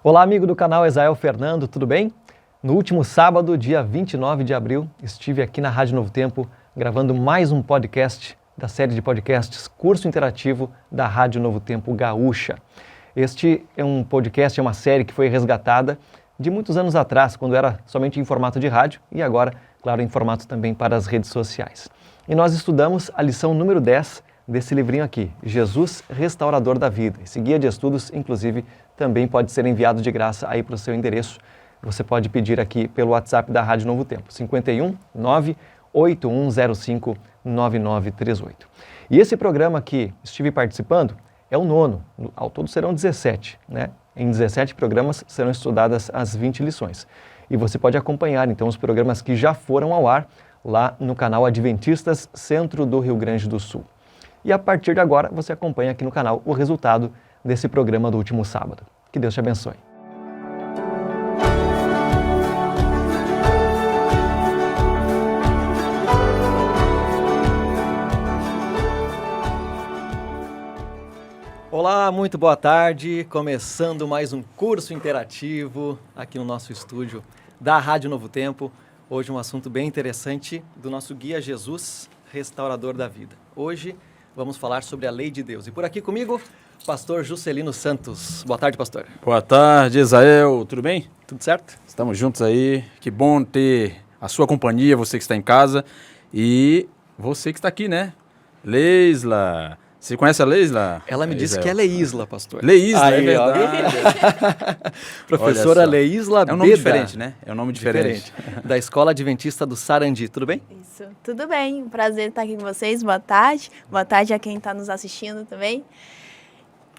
Olá, amigo do canal Ezael Fernando, tudo bem? No último sábado, dia 29 de abril, estive aqui na Rádio Novo Tempo gravando mais um podcast da série de podcasts Curso Interativo da Rádio Novo Tempo Gaúcha. Este é um podcast, é uma série que foi resgatada de muitos anos atrás, quando era somente em formato de rádio e agora, claro, em formato também para as redes sociais. E nós estudamos a lição número 10 desse livrinho aqui, Jesus, Restaurador da Vida. Esse guia de estudos, inclusive, também pode ser enviado de graça aí para o seu endereço. Você pode pedir aqui pelo WhatsApp da Rádio Novo Tempo, 51 98105 9938. E esse programa que estive participando é o 9º, ao todo serão 17, né? Em 17 programas serão estudadas as 20 lições. E você pode acompanhar, então, os programas que já foram ao ar lá no canal Adventistas Centro do Rio Grande do Sul. E a partir de agora, você acompanha aqui no canal o resultado desse programa do último sábado. Que Deus te abençoe. Olá, muito boa tarde. Começando mais um curso interativo aqui no nosso estúdio da Rádio Novo Tempo. Hoje um assunto bem interessante do nosso guia Jesus, Restaurador da Vida. Hoje vamos falar sobre a lei de Deus. E por aqui comigo, pastor Juscelino Santos. Boa tarde, pastor. Boa tarde, Ezael. Tudo bem? Tudo certo? Estamos juntos aí. Que bom ter a sua companhia, você que está em casa e você que está aqui, né? Leisla. Você conhece a Leisla? Ela me disse que ela é Isla, pastor. Leisla, aí, é verdade. Professora Leisla Beda. É um nome diferente, né? É um nome diferente. Da Escola Adventista do Sarandi. Tudo bem? Isso. Tudo bem. Um prazer estar aqui com vocês. Boa tarde. Boa tarde a quem está nos assistindo também.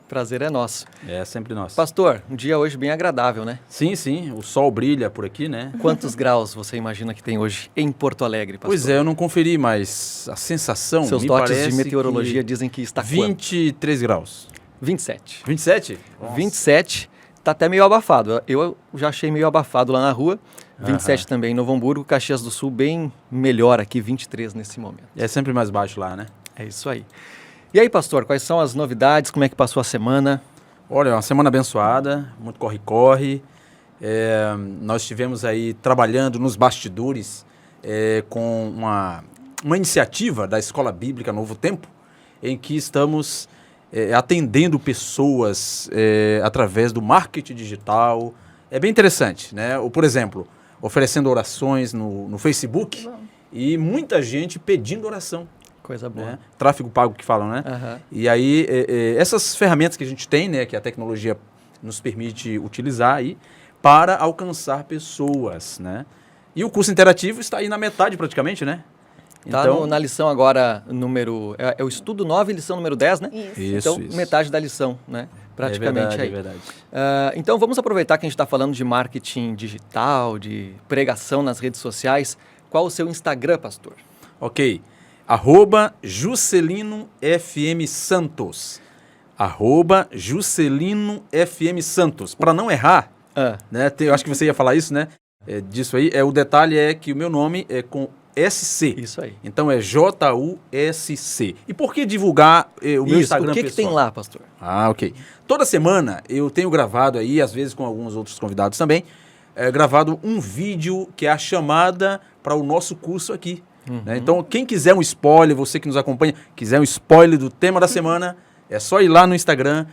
Prazer é nosso. É sempre nosso. Pastor, um dia hoje bem agradável, né? Sim, sim. O sol brilha por aqui, né? Quantos graus você imagina que tem hoje em Porto Alegre, pastor? Pois é, eu não conferi, mas a sensação Seus me dotes parece de meteorologia que dizem que está 23 graus. 27. 27? Nossa. 27. Tá até meio abafado. Eu já achei meio abafado lá na rua. 27 também em Novo Hamburgo, Caxias do Sul bem melhor aqui, 23 nesse momento. É sempre mais baixo lá, né? É isso aí. E aí, pastor, quais são as novidades? Como é que passou a semana? Olha, uma semana abençoada, muito corre-corre. Nós estivemos aí trabalhando nos bastidores com uma iniciativa da Escola Bíblica Novo Tempo, em que estamos atendendo pessoas através do marketing digital. É bem interessante, né? Ou, por exemplo, oferecendo orações no Facebook e muita gente pedindo oração. Coisa boa. Né? Tráfego pago que falam, né? Uhum. E aí, essas ferramentas que a gente tem, né, que a tecnologia nos permite utilizar aí, para alcançar pessoas, né? E o curso interativo está aí na metade praticamente, né? Está então, na lição agora, é o estudo 9, lição número 10, né? Isso. Então, metade da lição, né? Praticamente aí. É verdade. Então, vamos aproveitar que a gente está falando de marketing digital, de pregação nas redes sociais. Qual o seu Instagram, pastor? Ok. @Juscelino FM Santos. @Juscelino FM Santos. Para não errar, né? Eu acho que você ia falar isso, né? Disso aí. O detalhe é que o meu nome é com SC. Isso aí. Então é JUSC. E por que divulgar o meu Instagram pessoal? O que tem lá, pastor? Ok. Toda semana eu tenho gravado aí, às vezes com alguns outros convidados também, gravado um vídeo que é a chamada para o nosso curso aqui. Né? Então, quem quiser um spoiler, você que nos acompanha, quiser um spoiler do tema da semana, é só ir lá no Instagram,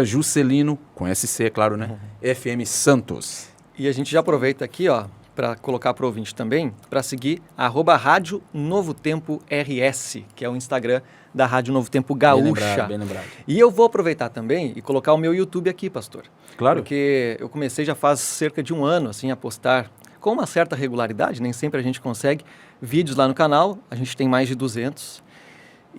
@Juscelino, com SC, é claro, né? FM Santos. E a gente já aproveita aqui, ó, para colocar para o ouvinte também, para seguir @Rádio Novo Tempo RS, que é o Instagram da Rádio Novo Tempo Gaúcha. Bem lembrado. E eu vou aproveitar também e colocar o meu YouTube aqui, pastor. Claro. Porque eu comecei já faz cerca de um ano, assim, a postar com uma certa regularidade, nem sempre a gente consegue, vídeos lá no canal, a gente tem mais de 200,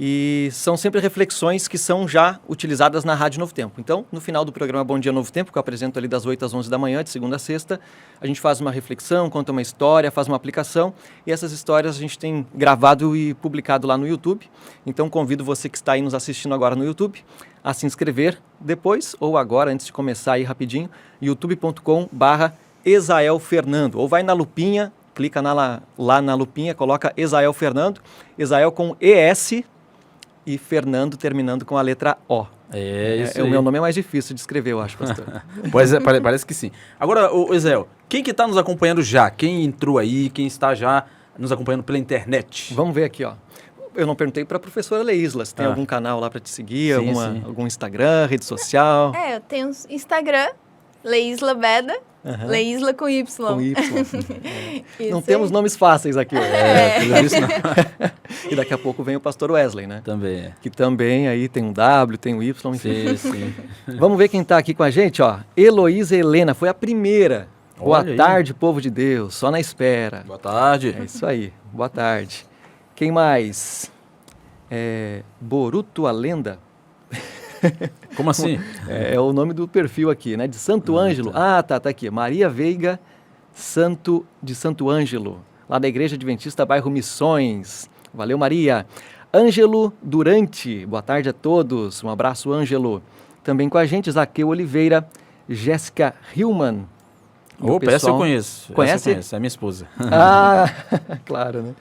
e são sempre reflexões que são já utilizadas na Rádio Novo Tempo. Então, no final do programa Bom Dia Novo Tempo, que eu apresento ali das 8 às 11 da manhã, de segunda a sexta, a gente faz uma reflexão, conta uma história, faz uma aplicação, e essas histórias a gente tem gravado e publicado lá no YouTube. Então, convido você que está aí nos assistindo agora no YouTube a se inscrever depois, ou agora, antes de começar aí rapidinho, youtube.com/Ezael Fernando, ou vai na lupinha, clica lá na lupinha, coloca Ezael Fernando, Ezael com ES e Fernando terminando com a letra O. É isso O aí. meu nome é mais difícil de escrever, eu acho, pastor. Pois é, parece que sim. Agora, Ezel, quem que está nos acompanhando já? Quem entrou aí? Quem está já nos acompanhando pela internet? Vamos ver aqui, ó. Eu não perguntei para a professora Leisla se tem algum canal lá para te seguir, Sim. algum Instagram, rede social. Eu tenho Instagram, Leisla Beda, Leisla com Y. Com Y. Isso Não aí. temos nomes fáceis aqui. Pelo visto não. E daqui a pouco vem o pastor Wesley, né? Também. Que também aí tem um W, tem um Y, enfim. Sim. Vamos ver quem está aqui com a gente, ó. Heloísa Helena, foi a primeira. Boa Olha aí. tarde, povo de Deus, só na espera. Boa tarde. É isso aí, boa tarde. Quem mais? Boruto a Lenda. Como assim? É o nome do perfil aqui, né? De Santo Ângelo. Tá aqui. Maria Veiga de Santo Ângelo, lá da Igreja Adventista, bairro Missões. Valeu, Maria. Ângelo Durante, boa tarde a todos. Um abraço, Ângelo. Também com a gente, Zaqueu Oliveira, Jéssica Hillman. Opa, essa eu conheço. Conhece? Essa eu conheço, é minha esposa. Claro, né?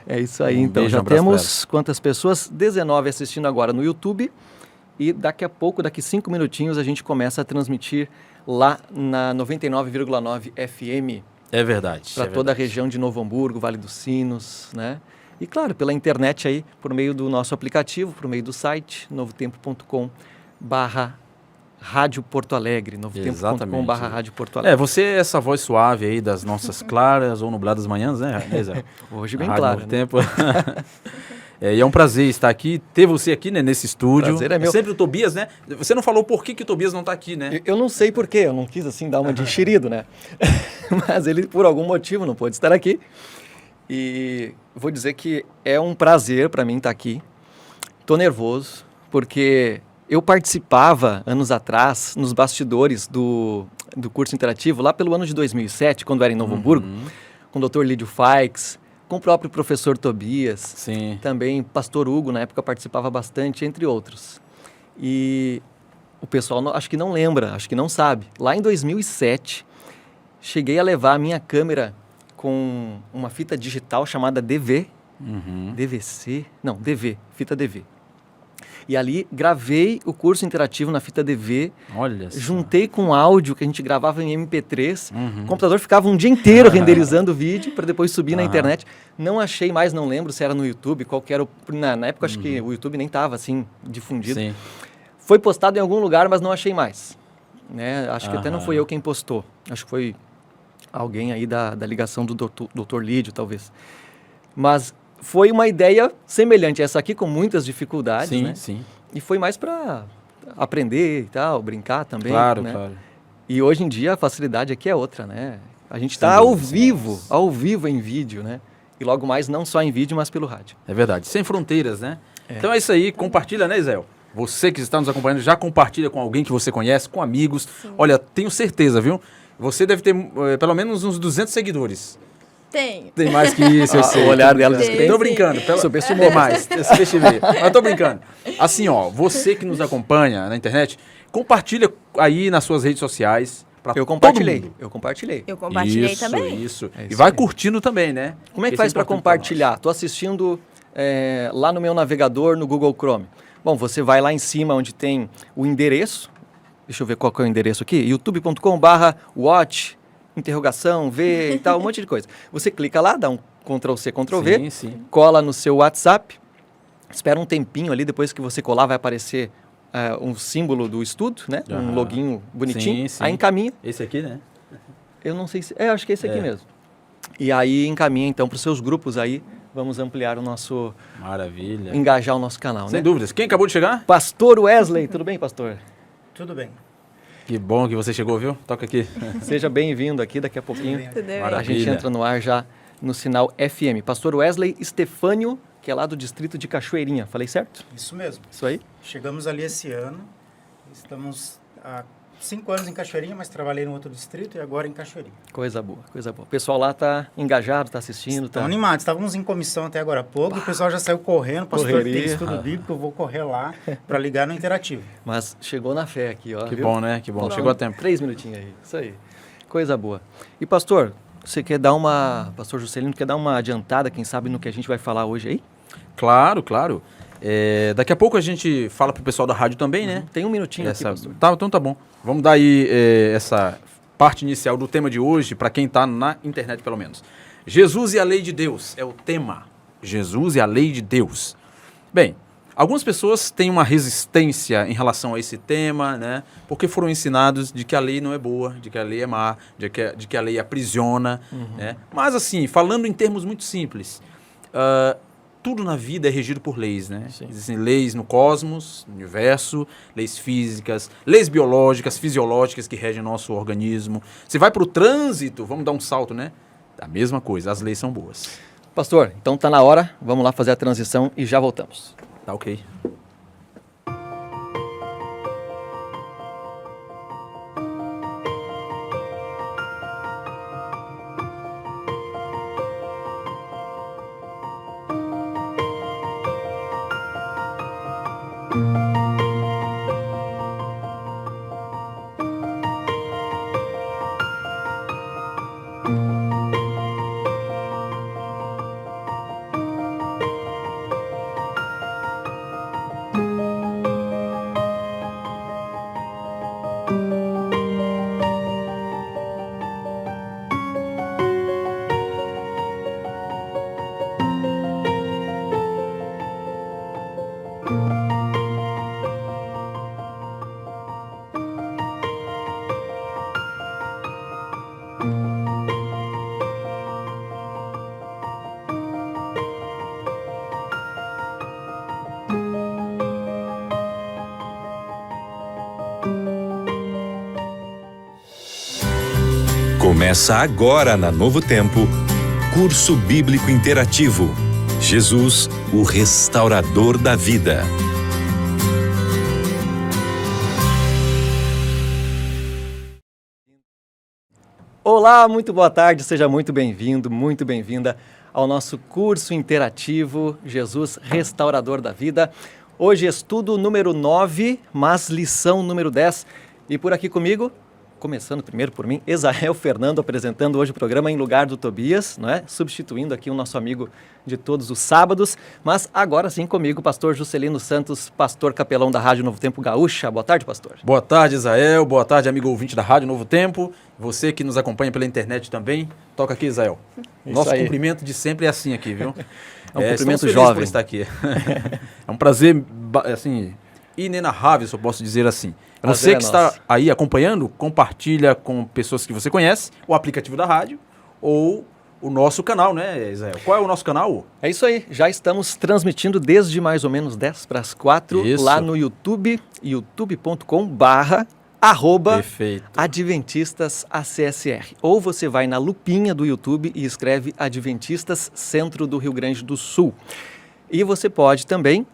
É isso aí, Um então. beijo, Já um abraço pra temos quantas pessoas? 19 assistindo agora no YouTube. E daqui a pouco, daqui 5 minutinhos, a gente começa a transmitir lá na 99,9 FM. É verdade. Para toda a região de Novo Hamburgo, Vale dos Sinos, né? E claro, pela internet aí, por meio do nosso aplicativo, por meio do site, novotempo.com/Rádio Porto Alegre, novotempo.com/Rádio Porto Alegre. Você é essa voz suave aí das nossas claras ou nubladas manhãs, né, Ezel? Hoje bem Rádio claro, Novo né? Tempo. E é um prazer estar aqui, ter você aqui, né, nesse estúdio. Prazer é meu. Sempre o Tobias, né? Você não falou por que o Tobias não está aqui, né? Eu não sei porquê, eu não quis assim dar uma de enxerido, né? Mas ele, por algum motivo, não pôde estar aqui. E vou dizer que é um prazer para mim estar aqui. Tô nervoso, porque eu participava, anos atrás, nos bastidores do curso interativo, lá pelo ano de 2007, quando era em Novo Hamburgo, com o Dr. Lídio Faix, com o próprio professor Tobias. Sim. Também pastor Hugo, na época, participava bastante, entre outros. E o pessoal acho que não lembra, acho que não sabe. Lá em 2007, cheguei a levar a minha câmera com uma fita digital chamada DV, DVC, não, DV, fita DV. E ali gravei o curso interativo na fita DV, Olha só. juntei com áudio que a gente gravava em MP3, o computador ficava um dia inteiro renderizando o vídeo para depois subir na internet. Não achei mais, não lembro se era no YouTube, qual que era na época acho que o YouTube nem estava assim difundido. Sim. Foi postado em algum lugar, mas não achei mais. Né? Acho que até não foi eu quem postou, acho que foi alguém aí da ligação do Dr. Lídio, talvez. Mas foi uma ideia semelhante a essa aqui, com muitas dificuldades, Sim, né? sim. E foi mais para aprender e tal, brincar também. Claro, né? claro. E hoje em dia a facilidade aqui é outra, né? A gente Sem está dúvida, ao vivo em vídeo, né? E logo mais não só em vídeo, mas pelo rádio. É verdade. Sem fronteiras, né? Então é isso aí. Compartilha, né, Zé? Você que está nos acompanhando, já compartilha com alguém que você conhece, com amigos. Sim. Olha, tenho certeza, viu? Você deve ter pelo menos uns 200 seguidores. Tenho. Tem mais que isso, eu sei. O olhar dela Tem. descrente. Tô brincando. Subestimou. Mais, eu subestimei. Mas tô brincando. Assim, ó, você que nos acompanha na internet, compartilha aí nas suas redes sociais. Pra Eu compartilhei. todo mundo. Eu compartilhei. Eu compartilhei Isso, também. Isso. É E isso vai aí. curtindo também, né? Como é que Esse faz para importante compartilhar? Estou assistindo lá no meu navegador, no Google Chrome. Bom, você vai lá em cima onde tem o endereço. Deixa eu ver qual que é o endereço aqui. youtube.com/watch, interrogação, V e tal, um monte de coisa. Você clica lá, dá um Ctrl+C, Ctrl+V, Sim, sim. cola no seu WhatsApp, espera um tempinho ali, depois que você colar vai aparecer um símbolo do estudo, né? Um Aham. loginho bonitinho, Sim, sim. aí encaminha. Esse aqui, né? Eu não sei se... acho que é esse aqui mesmo. E aí encaminha então para os seus grupos aí, vamos ampliar o nosso... Maravilha. engajar o nosso canal, Sem né? dúvidas. Quem acabou de chegar? Pastor Wesley, tudo bem, pastor? Tudo bem. Que bom que você chegou, viu? Toca aqui. Seja bem-vindo aqui, daqui a pouquinho. Tudo bem. A gente Maravilha. entra no ar já no sinal FM. Pastor Wesley Estefânio, que é lá do distrito de Cachoeirinha. Falei certo? Isso mesmo. Isso aí? Chegamos ali esse ano. Estamos há 5 anos em Cachoeirinha, mas trabalhei no outro distrito e agora em Cachoeirinha. Coisa boa, coisa boa. O pessoal lá tá engajado, tá assistindo, Estão tá... animados. Estávamos em comissão até agora há pouco. O pessoal já saiu correndo. Pastor, Correria. tem estudo bíblico, eu vou correr lá para ligar no interativo. Mas chegou na fé aqui, ó. Que viu? bom, né? Que bom. Bom, Chegou a tempo. 3 minutinhos aí, isso aí. Coisa boa. E pastor, você quer dar uma... Pastor Juscelino, quer dar uma adiantada, quem sabe, no que a gente vai falar hoje aí? Claro, claro. Daqui a pouco a gente fala pro pessoal da rádio também, né? Tem um minutinho aqui, pastor. Tá, então tá bom. Vamos dar aí essa parte inicial do tema de hoje, para quem está na internet pelo menos. Jesus e a lei de Deus é o tema. Jesus e a lei de Deus. Bem, algumas pessoas têm uma resistência em relação a esse tema, né? Porque foram ensinados de que a lei não é boa, de que a lei é má, de que a lei aprisiona, né? Mas assim, falando em termos muito simples, tudo na vida é regido por leis, né? Sim. Existem leis no cosmos, no universo, leis físicas, leis biológicas, fisiológicas que regem nosso organismo. Você vai para o trânsito, vamos dar um salto, né? A mesma coisa, as leis são boas. Pastor, então tá na hora, vamos lá fazer a transição e já voltamos. Tá ok. Começa agora na Novo Tempo, Curso Bíblico Interativo. Jesus, o Restaurador da Vida. Olá, muito boa tarde, seja muito bem-vindo, muito bem-vinda ao nosso curso interativo Jesus, Restaurador da Vida. Hoje estudo número 9, mas lição número 10. E por aqui comigo, começando primeiro por mim, Esael Fernando apresentando hoje o programa em lugar do Tobias, não é? Substituindo aqui o nosso amigo de todos os sábados, mas agora sim comigo, pastor Juscelino Santos, pastor capelão da Rádio Novo Tempo Gaúcha. Boa tarde, pastor. Boa tarde, Isael. Boa tarde, amigo ouvinte da Rádio Novo Tempo. Você que nos acompanha pela internet também. Toca aqui, Isael. Nosso cumprimento de sempre é assim aqui, viu? É um cumprimento estamos felizes jovem. por estar aqui. É um prazer, assim, inenarrável, se eu posso dizer assim. Você que está aí acompanhando, compartilha com pessoas que você conhece o aplicativo da rádio ou o nosso canal, né, Isael? Qual é o nosso canal? É isso aí, já estamos transmitindo desde mais ou menos 10 para as 4 Isso. lá no YouTube, youtube.com/adventistasACSR. Ou você vai na lupinha do YouTube e escreve Adventistas Centro do Rio Grande do Sul. E você pode também,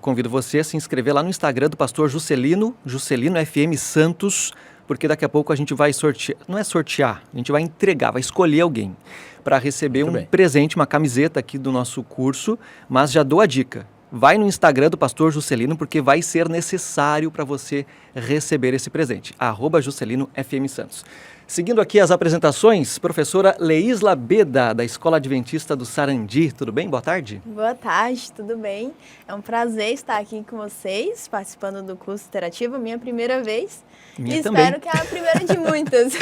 convido você a se inscrever lá no Instagram do pastor Juscelino FM Santos, porque daqui a pouco a gente vai sortear, não é sortear, a gente vai entregar, vai escolher alguém para receber Muito um bem. presente, uma camiseta aqui do nosso curso, mas já dou a dica. Vai no Instagram do pastor Juscelino, porque vai ser necessário para você receber esse presente. @Juscelino FM Santos. Seguindo aqui as apresentações, professora Leisla Beda, da Escola Adventista do Sarandi. Tudo bem? Boa tarde. Boa tarde, tudo bem? É um prazer estar aqui com vocês, participando do curso interativo, minha primeira vez. Minha e também. espero que é a primeira de muitas.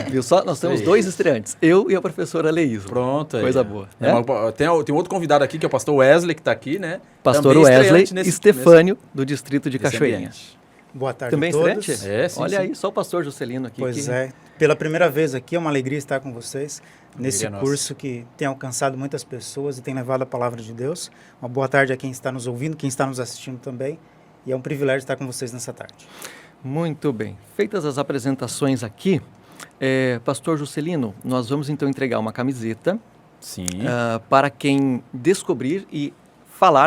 Viu só? Nós temos Isso. 2 estreantes, eu e a professora Leisla. Pronto. Coisa boa. É tem outro convidado aqui, que é o pastor Wesley, que está aqui, né? Pastor Também Wesley estreante Estefânio, do distrito de nesse Cachoeirinha. ambiente. Boa tarde Também a todos. estreante? É, sim, Olha sim. aí, só o pastor Juscelino aqui. Pois que... é. Pela primeira vez aqui, é uma alegria estar com vocês nesse Alegria curso que tem alcançado muitas pessoas e tem levado a palavra de Deus. Uma boa tarde a quem está nos ouvindo, quem está nos assistindo também. E é um privilégio estar com vocês nessa tarde. Muito bem. Feitas as apresentações aqui, pastor Juscelino, nós vamos então entregar uma camiseta Sim. para quem descobrir e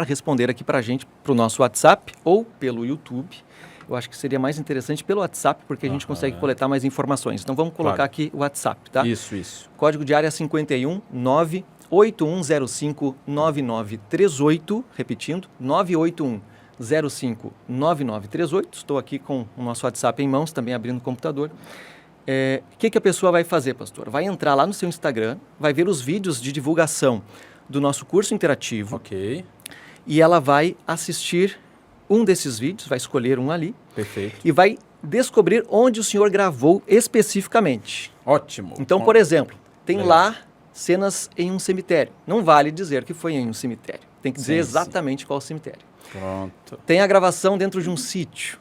responder aqui para a gente, para o nosso WhatsApp ou pelo YouTube. Eu acho que seria mais interessante pelo WhatsApp, porque a gente consegue coletar mais informações. Então vamos colocar Claro. aqui o WhatsApp, tá? Isso. Código de área 51 98105 9938, repetindo, 98105 9938. Estou aqui com o nosso WhatsApp em mãos, também abrindo o computador. O que a pessoa vai fazer, pastor? Vai entrar lá no seu Instagram, vai ver os vídeos de divulgação do nosso curso interativo. Ok. e ela vai assistir um desses vídeos, vai escolher um ali, Perfeito. e vai descobrir onde o senhor gravou especificamente. Ótimo. Então, por exemplo, tem Legal. lá cenas em um cemitério. Não vale dizer que foi em um cemitério. Tem que dizer Sim, exatamente qual cemitério. Pronto. Tem a gravação dentro de um sítio.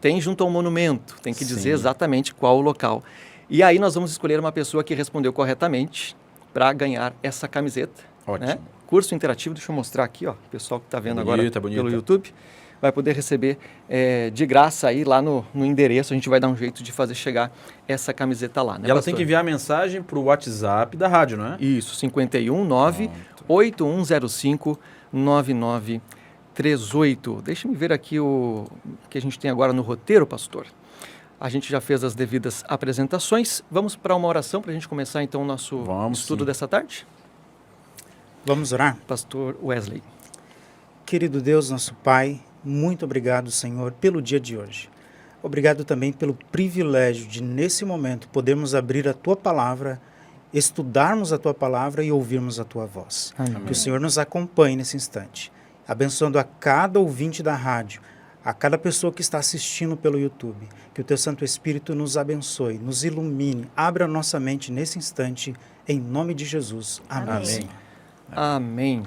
Tem junto a um monumento. Tem que dizer Sim. exatamente qual o local. E aí nós vamos escolher uma pessoa que respondeu corretamente para ganhar essa camiseta. Ótimo. Né? Curso interativo, deixa eu mostrar aqui, ó. O pessoal que está vendo agora Bonita, bonita. pelo YouTube vai poder receber de graça aí lá no endereço. A gente vai dar um jeito de fazer chegar essa camiseta lá, né, E ela pastor? tem que enviar a mensagem para o WhatsApp da rádio, não é? Isso, 519-8105-9938. Deixa-me ver aqui o que a gente tem agora no roteiro, pastor. A gente já fez as devidas apresentações. Vamos para uma oração para a gente começar então o nosso Vamos, estudo sim. dessa tarde? Vamos orar? Pastor Wesley. Querido Deus, nosso Pai, muito obrigado, Senhor, pelo dia de hoje. Obrigado também pelo privilégio de, nesse momento, podermos abrir a Tua Palavra, estudarmos a Tua Palavra e ouvirmos a Tua voz. Amém. Que o Senhor nos acompanhe nesse instante, abençoando a cada ouvinte da rádio, a cada pessoa que está assistindo pelo YouTube. Que o Teu Santo Espírito nos abençoe, nos ilumine, abra a nossa mente nesse instante, em nome de Jesus. Amém. Amém. Amém.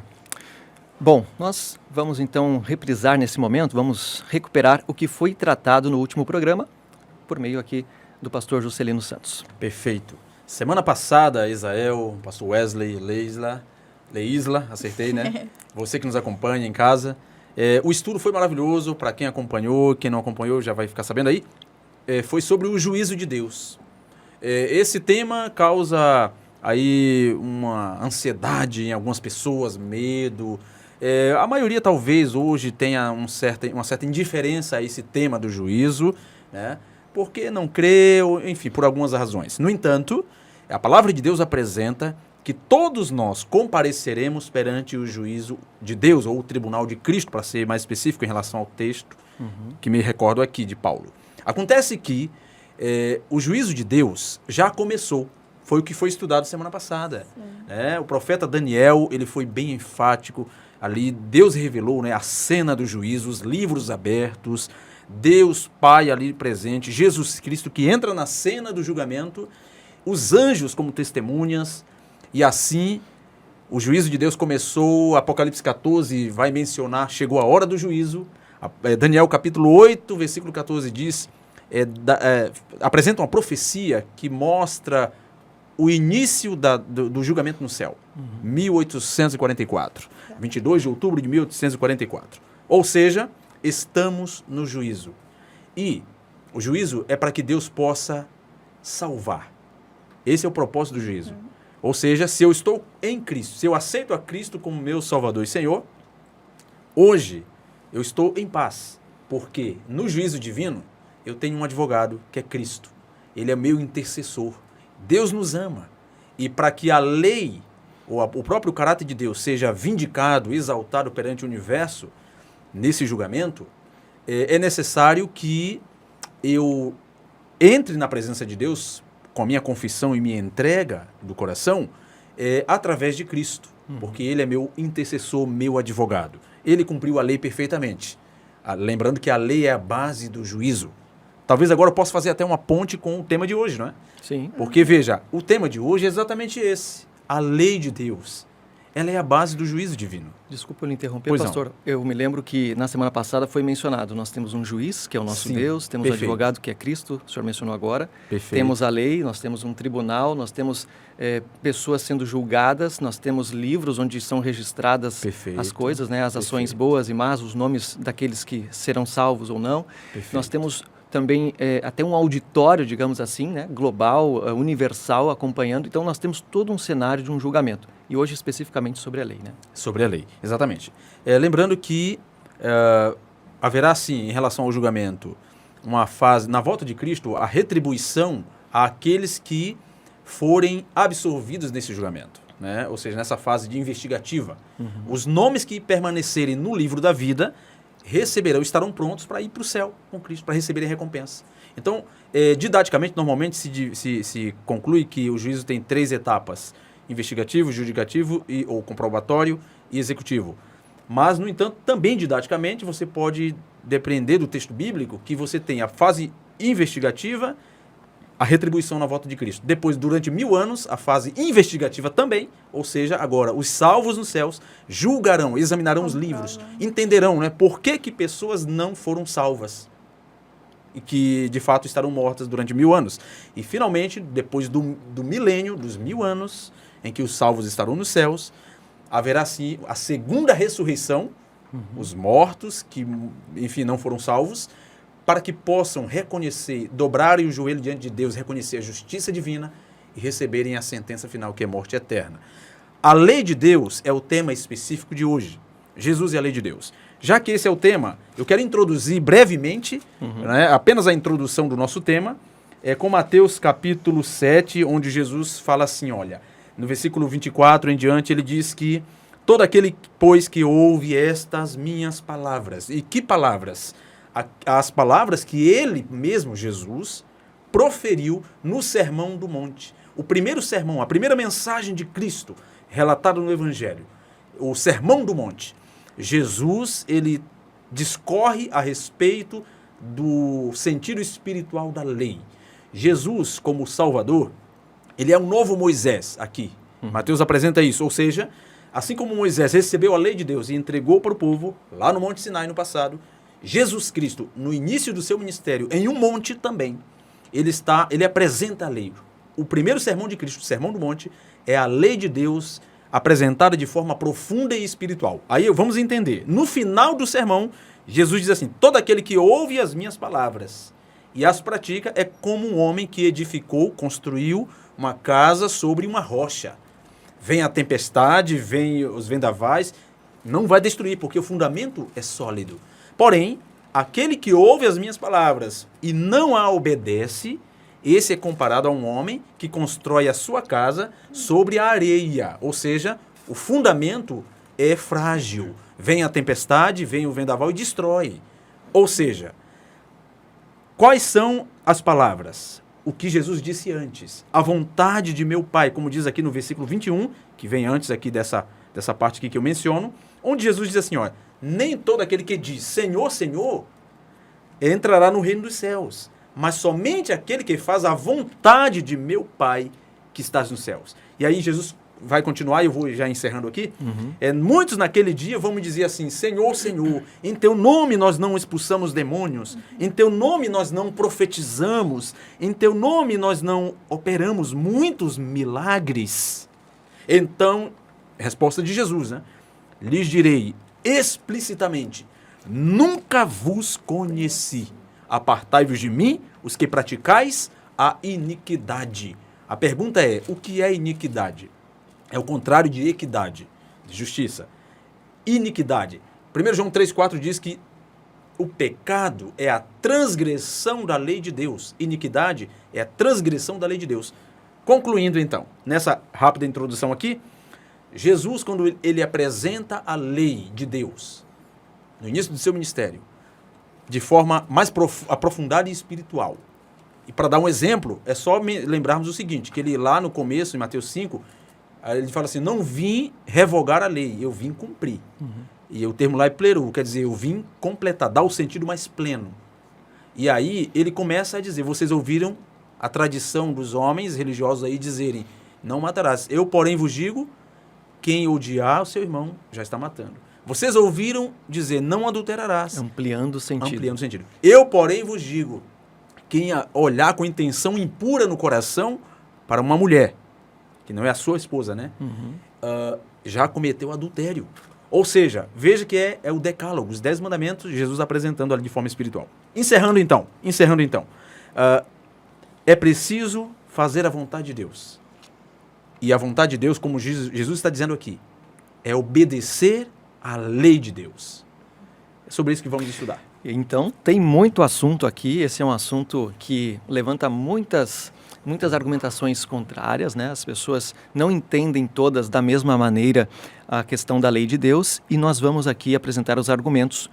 Bom, nós vamos então reprisar nesse momento, vamos recuperar o que foi tratado no último programa, por meio aqui do pastor Juscelino Santos. Perfeito. Semana passada, Isael, pastor Wesley, Leisla, acertei, né? Você que nos acompanha em casa. O estudo foi maravilhoso, para quem acompanhou, quem não acompanhou já vai ficar sabendo aí. Foi sobre o juízo de Deus. Esse tema causa aí uma ansiedade em algumas pessoas, medo. A maioria talvez hoje tenha uma certa indiferença a esse tema do juízo, né? Porque não crê, enfim, por algumas razões. No entanto, a palavra de Deus apresenta que todos nós compareceremos perante o juízo de Deus, ou o tribunal de Cristo, para ser mais específico em relação ao texto que me recordo aqui de Paulo. Acontece que o juízo de Deus já começou. Foi o que foi estudado semana passada. O profeta Daniel, ele foi bem enfático. Ali Deus revelou, né, a cena do juízo, os livros abertos, Deus Pai ali presente, Jesus Cristo que entra na cena do julgamento, os anjos como testemunhas, e assim o juízo de Deus começou. Apocalipse 14 vai mencionar, chegou a hora do juízo. Daniel capítulo 8, versículo 14 diz, apresenta uma profecia que mostra o início do julgamento no céu, 1844, 22 de outubro de 1844. Ou seja, estamos no juízo. E o juízo é para que Deus possa salvar. Esse é o propósito do juízo. Ou seja, se eu estou em Cristo, se eu aceito a Cristo como meu Salvador e Senhor, hoje eu estou em paz, porque no juízo divino eu tenho um advogado que é Cristo. Ele é meu intercessor. Deus nos ama, e para que a lei, ou o próprio caráter de Deus, seja vindicado, exaltado perante o universo, nesse julgamento, é necessário que eu entre na presença de Deus, com a minha confissão e minha entrega do coração, através de Cristo, porque Ele é meu intercessor, meu advogado. Ele cumpriu a lei perfeitamente. Lembrando que a lei é a base do juízo. Talvez agora eu possa fazer até uma ponte com o tema de hoje, não é? Sim. Porque, veja, o tema de hoje é exatamente esse. A lei de Deus. Ela é a base do juízo divino. Desculpa eu lhe interromper, Pois pastor. Eu me lembro que na semana passada foi mencionado, nós temos um juiz, que é o nosso Sim, Deus, temos perfeito. um advogado, que é Cristo, o senhor mencionou agora. Perfeito. Temos a lei, nós temos um tribunal, nós temos pessoas sendo julgadas, nós temos livros onde são registradas Perfeito. as coisas, né, as ações Perfeito. boas e más, os nomes daqueles que serão salvos ou não. Perfeito. Nós temos também até um auditório, digamos assim, né, global, universal, acompanhando. Então, nós temos todo um cenário de um julgamento. E hoje, especificamente, sobre a lei, né? Sobre a lei, exatamente. Lembrando que haverá, sim, em relação ao julgamento, uma fase, na volta de Cristo, a retribuição àqueles que forem absorvidos nesse julgamento, né? Ou seja, nessa fase de investigativa. Os nomes que permanecerem no livro da vida estarão prontos para ir para o céu com Cristo, para receberem recompensa. Então, didaticamente, normalmente se conclui que o juízo tem 3 etapas: investigativo, judicativo ou comprobatório e executivo. Mas, no entanto, também didaticamente, você pode depender do texto bíblico que você tem a fase investigativa, a retribuição na volta de Cristo. Depois, durante 1000 anos, a fase investigativa também, ou seja, agora, os salvos nos céus julgarão, examinarão os livros, entenderão, né, por que pessoas não foram salvas e que, de fato, estarão mortas durante 1000 anos. E, finalmente, depois do milênio, dos 1000 anos, em que os salvos estarão nos céus, haverá, sim, a segunda ressurreição, os mortos que, enfim, não foram salvos, para que possam reconhecer, dobrarem o joelho diante de Deus, reconhecer a justiça divina e receberem a sentença final, que é morte eterna. A lei de Deus é o tema específico de hoje. Jesus é a lei de Deus. Já que esse é o tema, eu quero introduzir brevemente, né, apenas a introdução do nosso tema, com Mateus capítulo 7, onde Jesus fala assim, olha, no versículo 24 em diante, ele diz que todo aquele, pois, que ouve estas minhas palavras. E que palavras? As palavras que ele mesmo, Jesus, proferiu no Sermão do Monte. O primeiro sermão, a primeira mensagem de Cristo, relatada no Evangelho, o Sermão do Monte. Jesus, ele discorre a respeito do sentido espiritual da lei. Jesus, como Salvador, ele é um novo Moisés aqui. Mateus apresenta isso, ou seja, assim como Moisés recebeu a lei de Deus e entregou para o povo, lá no Monte Sinai no passado, Jesus Cristo, no início do seu ministério, em um monte também, ele apresenta a lei. O primeiro sermão de Cristo, o Sermão do Monte, é a lei de Deus apresentada de forma profunda e espiritual. Aí vamos entender. No final do sermão, Jesus diz assim, todo aquele que ouve as minhas palavras e as pratica é como um homem que edificou, construiu uma casa sobre uma rocha. Vem a tempestade, vem os vendavais, não vai destruir, porque o fundamento é sólido. Porém, aquele que ouve as minhas palavras e não a obedece, esse é comparado a um homem que constrói a sua casa sobre a areia. Ou seja, o fundamento é frágil. Vem a tempestade, vem o vendaval e destrói. Ou seja, quais são as palavras? O que Jesus disse antes. A vontade de meu Pai, como diz aqui no versículo 21, que vem antes aqui dessa parte aqui que eu menciono, onde Jesus diz assim, olha, nem todo aquele que diz Senhor, Senhor, entrará no reino dos céus, mas somente aquele que faz a vontade de meu Pai que está nos céus. E aí Jesus vai continuar, eu vou já encerrando aqui. Muitos naquele dia vão me dizer assim, Senhor, Senhor, em teu nome nós não expulsamos demônios, em teu nome nós não profetizamos, em teu nome nós não operamos muitos milagres. Então, resposta de Jesus, né? Lhes direi explicitamente, nunca vos conheci. Apartai-vos de mim, os que praticais a iniquidade. A pergunta é, o que é iniquidade? É o contrário de equidade, de justiça. Iniquidade. 1 João 3,4 diz que o pecado é a transgressão da lei de Deus. Iniquidade é a transgressão da lei de Deus. Concluindo então, nessa rápida introdução aqui, Jesus, quando ele apresenta a lei de Deus, no início do seu ministério, de forma mais aprofundada e espiritual. E para dar um exemplo, é só lembrarmos o seguinte, que ele lá no começo, em Mateus 5, ele fala assim, não vim revogar a lei, eu vim cumprir. E o termo lá é plerou, quer dizer, eu vim completar, dar o sentido mais pleno. E aí ele começa a dizer, vocês ouviram a tradição dos homens religiosos aí dizerem, não matarás. Eu, porém, vos digo, quem odiar o seu irmão já está matando. Vocês ouviram dizer, não adulterarás. Ampliando o sentido. Ampliando o sentido. Eu, porém, vos digo, quem olhar com intenção impura no coração para uma mulher, que não é a sua esposa, né? Já cometeu adultério. Ou seja, veja que é o decálogo, os 10 mandamentos, Jesus apresentando ali de forma espiritual. Encerrando então, é preciso fazer a vontade de Deus. E a vontade de Deus, como Jesus está dizendo aqui, é obedecer à lei de Deus. É sobre isso que vamos estudar. Então, tem muito assunto aqui. Esse é um assunto que levanta muitas argumentações contrárias, né? As pessoas não entendem todas da mesma maneira a questão da lei de Deus e nós vamos aqui apresentar os argumentos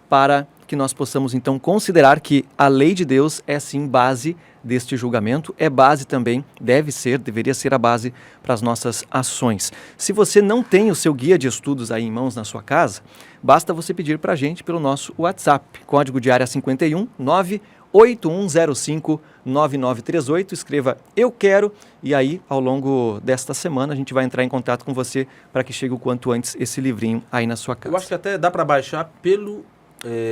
para que nós possamos então considerar que a lei de Deus é sim base deste julgamento, é base também, deveria ser a base para as nossas ações. Se você não tem o seu guia de estudos aí em mãos na sua casa, basta você pedir para a gente pelo nosso WhatsApp, código de área 51 98105 9938, escreva "Eu quero", e aí ao longo desta semana a gente vai entrar em contato com você para que chegue o quanto antes esse livrinho aí na sua casa. Eu acho que até dá para baixar pelo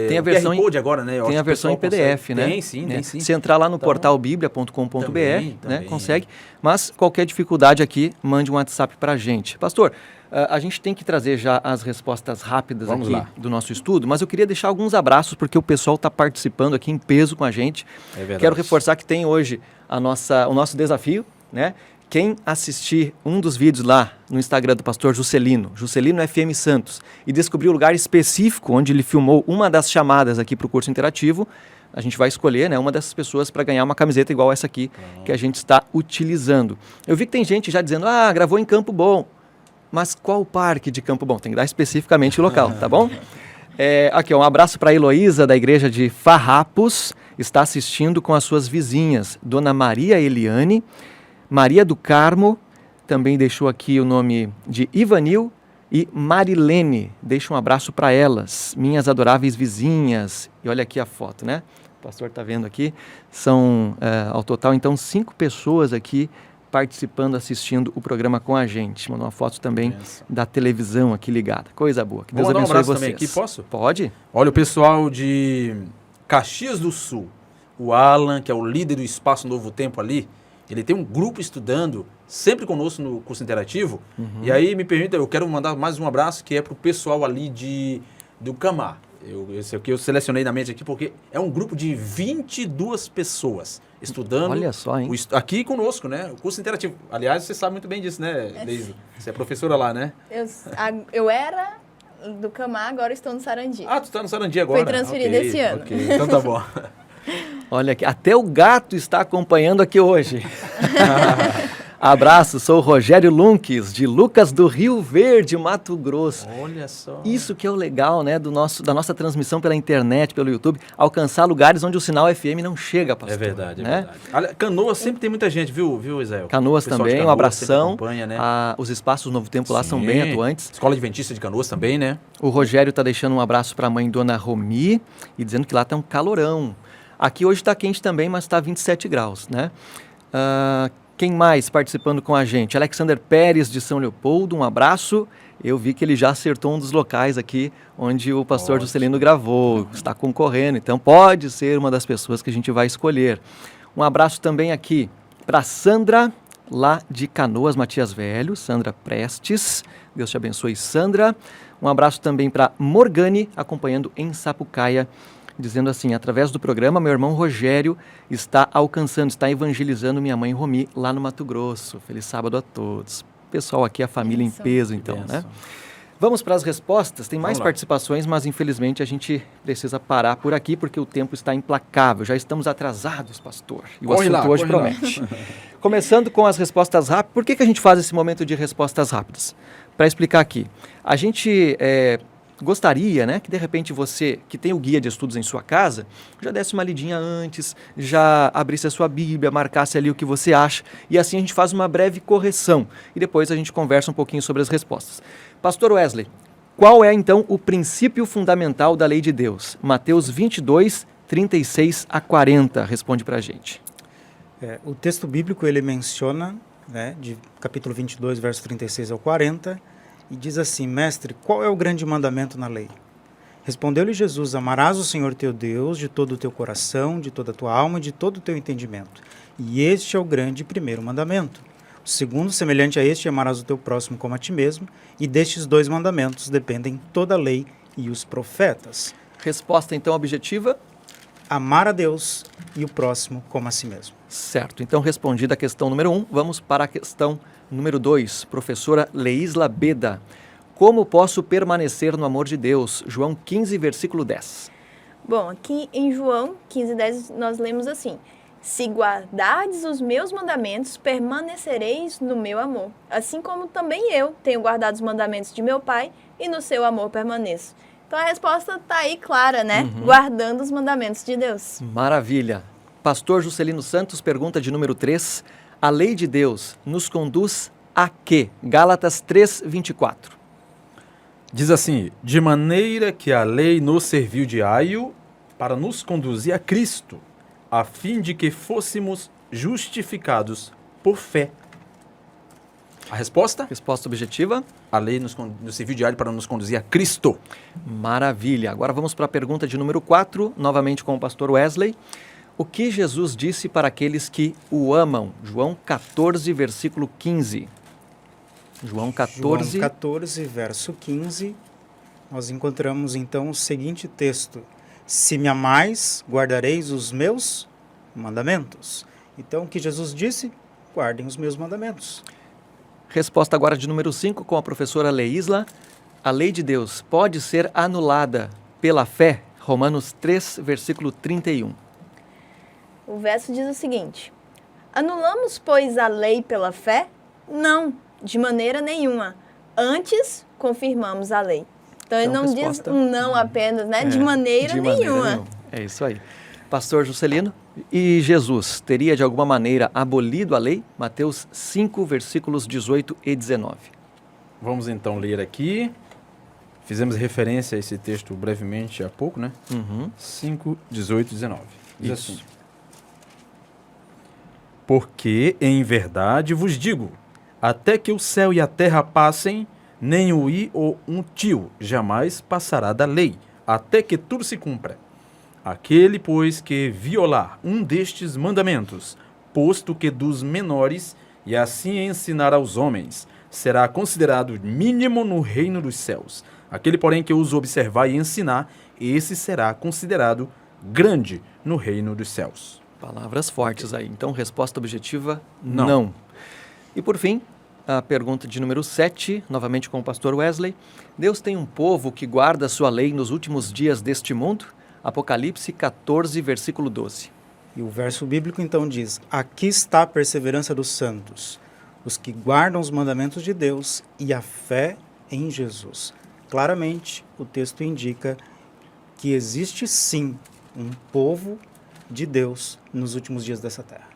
tem a versão QR Code agora, né? Tem a versão em PDF, né? Tem sim, tem sim. Se entrar lá no Então, portal biblia.com.br, né, também. consegue. Mas qualquer dificuldade aqui, mande um WhatsApp para a gente. Pastor, a gente tem que trazer já as respostas rápidas Vamos aqui lá. do nosso estudo, mas eu queria deixar alguns abraços porque o pessoal está participando aqui em peso com a gente. É verdade. Quero reforçar que tem hoje o nosso desafio, né? Quem assistir um dos vídeos lá no Instagram do pastor Juscelino FM Santos, e descobrir o lugar específico onde ele filmou uma das chamadas aqui para o curso interativo, a gente vai escolher, né, uma dessas pessoas para ganhar uma camiseta igual essa aqui que a gente está utilizando. Eu vi que tem gente já dizendo, gravou em Campo Bom. Mas qual parque de Campo Bom? Tem que dar especificamente o local, tá bom? Aqui, um abraço para a Heloísa, da igreja de Farrapos, está assistindo com as suas vizinhas, Dona Maria Eliane, Maria do Carmo, também deixou aqui o nome de Ivanil e Marilene. Deixa um abraço para elas, minhas adoráveis vizinhas. E olha aqui a foto, né? O pastor está vendo aqui. São, ao total, então, 5 pessoas aqui participando, assistindo o programa com a gente. Mandou uma foto também da televisão aqui ligada. Coisa boa. Que Deus Vou mandar abençoe um abraço vocês. também aqui, posso? Pode. Olha o pessoal de Caxias do Sul. O Alan, que é o líder do Espaço Novo Tempo ali, ele tem um grupo estudando, sempre conosco no curso interativo. E aí, me permita, eu quero mandar mais um abraço, que é para o pessoal ali do Camar. Esse aqui eu selecionei na mente aqui, porque é um grupo de 22 pessoas estudando. Olha só, hein? Aqui conosco, né? O curso interativo. Aliás, você sabe muito bem disso, né, Deise? Você é professora lá, né? Eu era do Camar, agora estou no Sarandi. Ah, tu está no Sarandi agora. Foi transferida esse ano. Ok, então tá bom. Olha aqui, até o gato está acompanhando aqui hoje. Abraço, sou o Rogério Lunques, de Lucas do Rio Verde, Mato Grosso. Olha só. Isso que é o legal, né, da nossa transmissão pela internet, pelo YouTube, alcançar lugares onde o sinal FM não chega, pastor. É verdade, né? verdade. Olha, Canoas sempre tem muita gente, viu, Israel? Canoas O pessoal de também, um Canoas abração. sempre acompanha, né? Os espaços Novo Tempo lá são Sim. bem atuantes. Escola Adventista de Canoas também, né? O Rogério está deixando um abraço para a mãe Dona Romi e dizendo que lá está um calorão. Aqui hoje está quente também, mas está 27 graus, né? Quem mais participando com a gente? Alexander Pérez, de São Leopoldo, um abraço. Eu vi que ele já acertou um dos locais aqui onde o pastor Juscelino gravou, está concorrendo, então pode ser uma das pessoas que a gente vai escolher. Um abraço também aqui para Sandra, lá de Canoas, Matias Velho, Sandra Prestes. Deus te abençoe, Sandra. Um abraço também para Morgane, acompanhando em Sapucaia, dizendo assim, através do programa, meu irmão Rogério está evangelizando minha mãe Romi lá no Mato Grosso. Feliz sábado a todos. Pessoal aqui, a família em peso, então, né? Vamos para as respostas. Tem mais participações, mas infelizmente a gente precisa parar por aqui porque o tempo está implacável. Já estamos atrasados, pastor. E o assunto hoje promete. Começando com as respostas rápidas. Por que a gente faz esse momento de respostas rápidas? Para explicar aqui. A gente gostaria, né, que de repente você, que tem o guia de estudos em sua casa, já desse uma lidinha antes, já abrisse a sua Bíblia, marcasse ali o que você acha, e assim a gente faz uma breve correção, e depois a gente conversa um pouquinho sobre as respostas. Pastor Wesley, qual é então o princípio fundamental da lei de Deus? Mateus 22, 36 a 40, responde para a gente. O texto bíblico ele menciona, né, de capítulo 22, verso 36 ao 40, e diz assim, mestre, qual é o grande mandamento na lei? Respondeu-lhe Jesus, amarás o Senhor teu Deus de todo o teu coração, de toda a tua alma e de todo o teu entendimento. E este é o grande primeiro mandamento. O segundo, semelhante a este, amarás o teu próximo como a ti mesmo, e destes 2 mandamentos dependem toda a lei e os profetas. Resposta então objetiva? Amar a Deus e o próximo como a si mesmo. Certo, então respondida a questão número 1, vamos para a questão número 2, professora Leisla Beda. Como posso permanecer no amor de Deus? João 15, versículo 10. Bom, aqui em João 15, 10 nós lemos assim, se guardardes os meus mandamentos, permanecereis no meu amor, assim como também eu tenho guardado os mandamentos de meu Pai e no seu amor permaneço. Então a resposta está aí clara, né? Guardando os mandamentos de Deus. Maravilha. Pastor Juscelino Santos pergunta de número 3. A lei de Deus nos conduz a quê? Gálatas 3:24. Diz assim: de maneira que a lei nos serviu de aio para nos conduzir a Cristo, a fim de que fôssemos justificados por fé. A resposta? Resposta objetiva? A lei nos serviu de aio para nos conduzir a Cristo. Maravilha. Agora vamos para a pergunta de número 4, novamente com o pastor Wesley. O que Jesus disse para aqueles que o amam? João 14, versículo 15. João 14, João 14, verso 15, nós encontramos então o seguinte texto: se me amais, guardareis os meus mandamentos. Então, o que Jesus disse? Guardem os meus mandamentos. Resposta agora de número 5 com a professora Leisla. A lei de Deus pode ser anulada pela fé? Romanos 3, versículo 31. O verso diz o seguinte: anulamos, pois, a lei pela fé? Não, de maneira nenhuma. Antes, confirmamos a lei. Então, ele não resposta... diz um não apenas, né? De maneira nenhuma. É isso aí. Pastor Juscelino, e Jesus teria de alguma maneira abolido a lei? Mateus 5, versículos 18 e 19. Vamos então ler aqui. Fizemos referência a esse texto brevemente há pouco, né? 5, 18 e 19. Diz Isso. assim: porque, em verdade, vos digo, até que o céu e a terra passem, nem o i ou um tio jamais passará da lei, até que tudo se cumpra. Aquele, pois, que violar um destes mandamentos, posto que dos menores, e assim ensinar aos homens, será considerado mínimo no reino dos céus. Aquele, porém, que os observar e ensinar, esse será considerado grande no reino dos céus. Palavras fortes aí. Então, resposta objetiva, não. E por fim, a pergunta de número 7, novamente com o pastor Wesley. Deus tem um povo que guarda a sua lei nos últimos dias deste mundo? Apocalipse 14, versículo 12. E o verso bíblico então diz: aqui está a perseverança dos santos, os que guardam os mandamentos de Deus e a fé em Jesus. Claramente, o texto indica que existe sim um povo de Deus nos últimos dias dessa terra.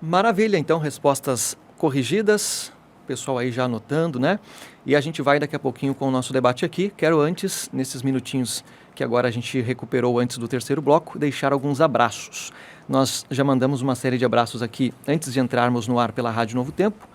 Maravilha, então, respostas corrigidas, o pessoal aí já anotando, né? E a gente vai daqui a pouquinho com o nosso debate aqui. Quero antes, nesses minutinhos que agora a gente recuperou antes do terceiro bloco, deixar alguns abraços. Nós já mandamos uma série de abraços aqui antes de entrarmos no ar pela Rádio Novo Tempo.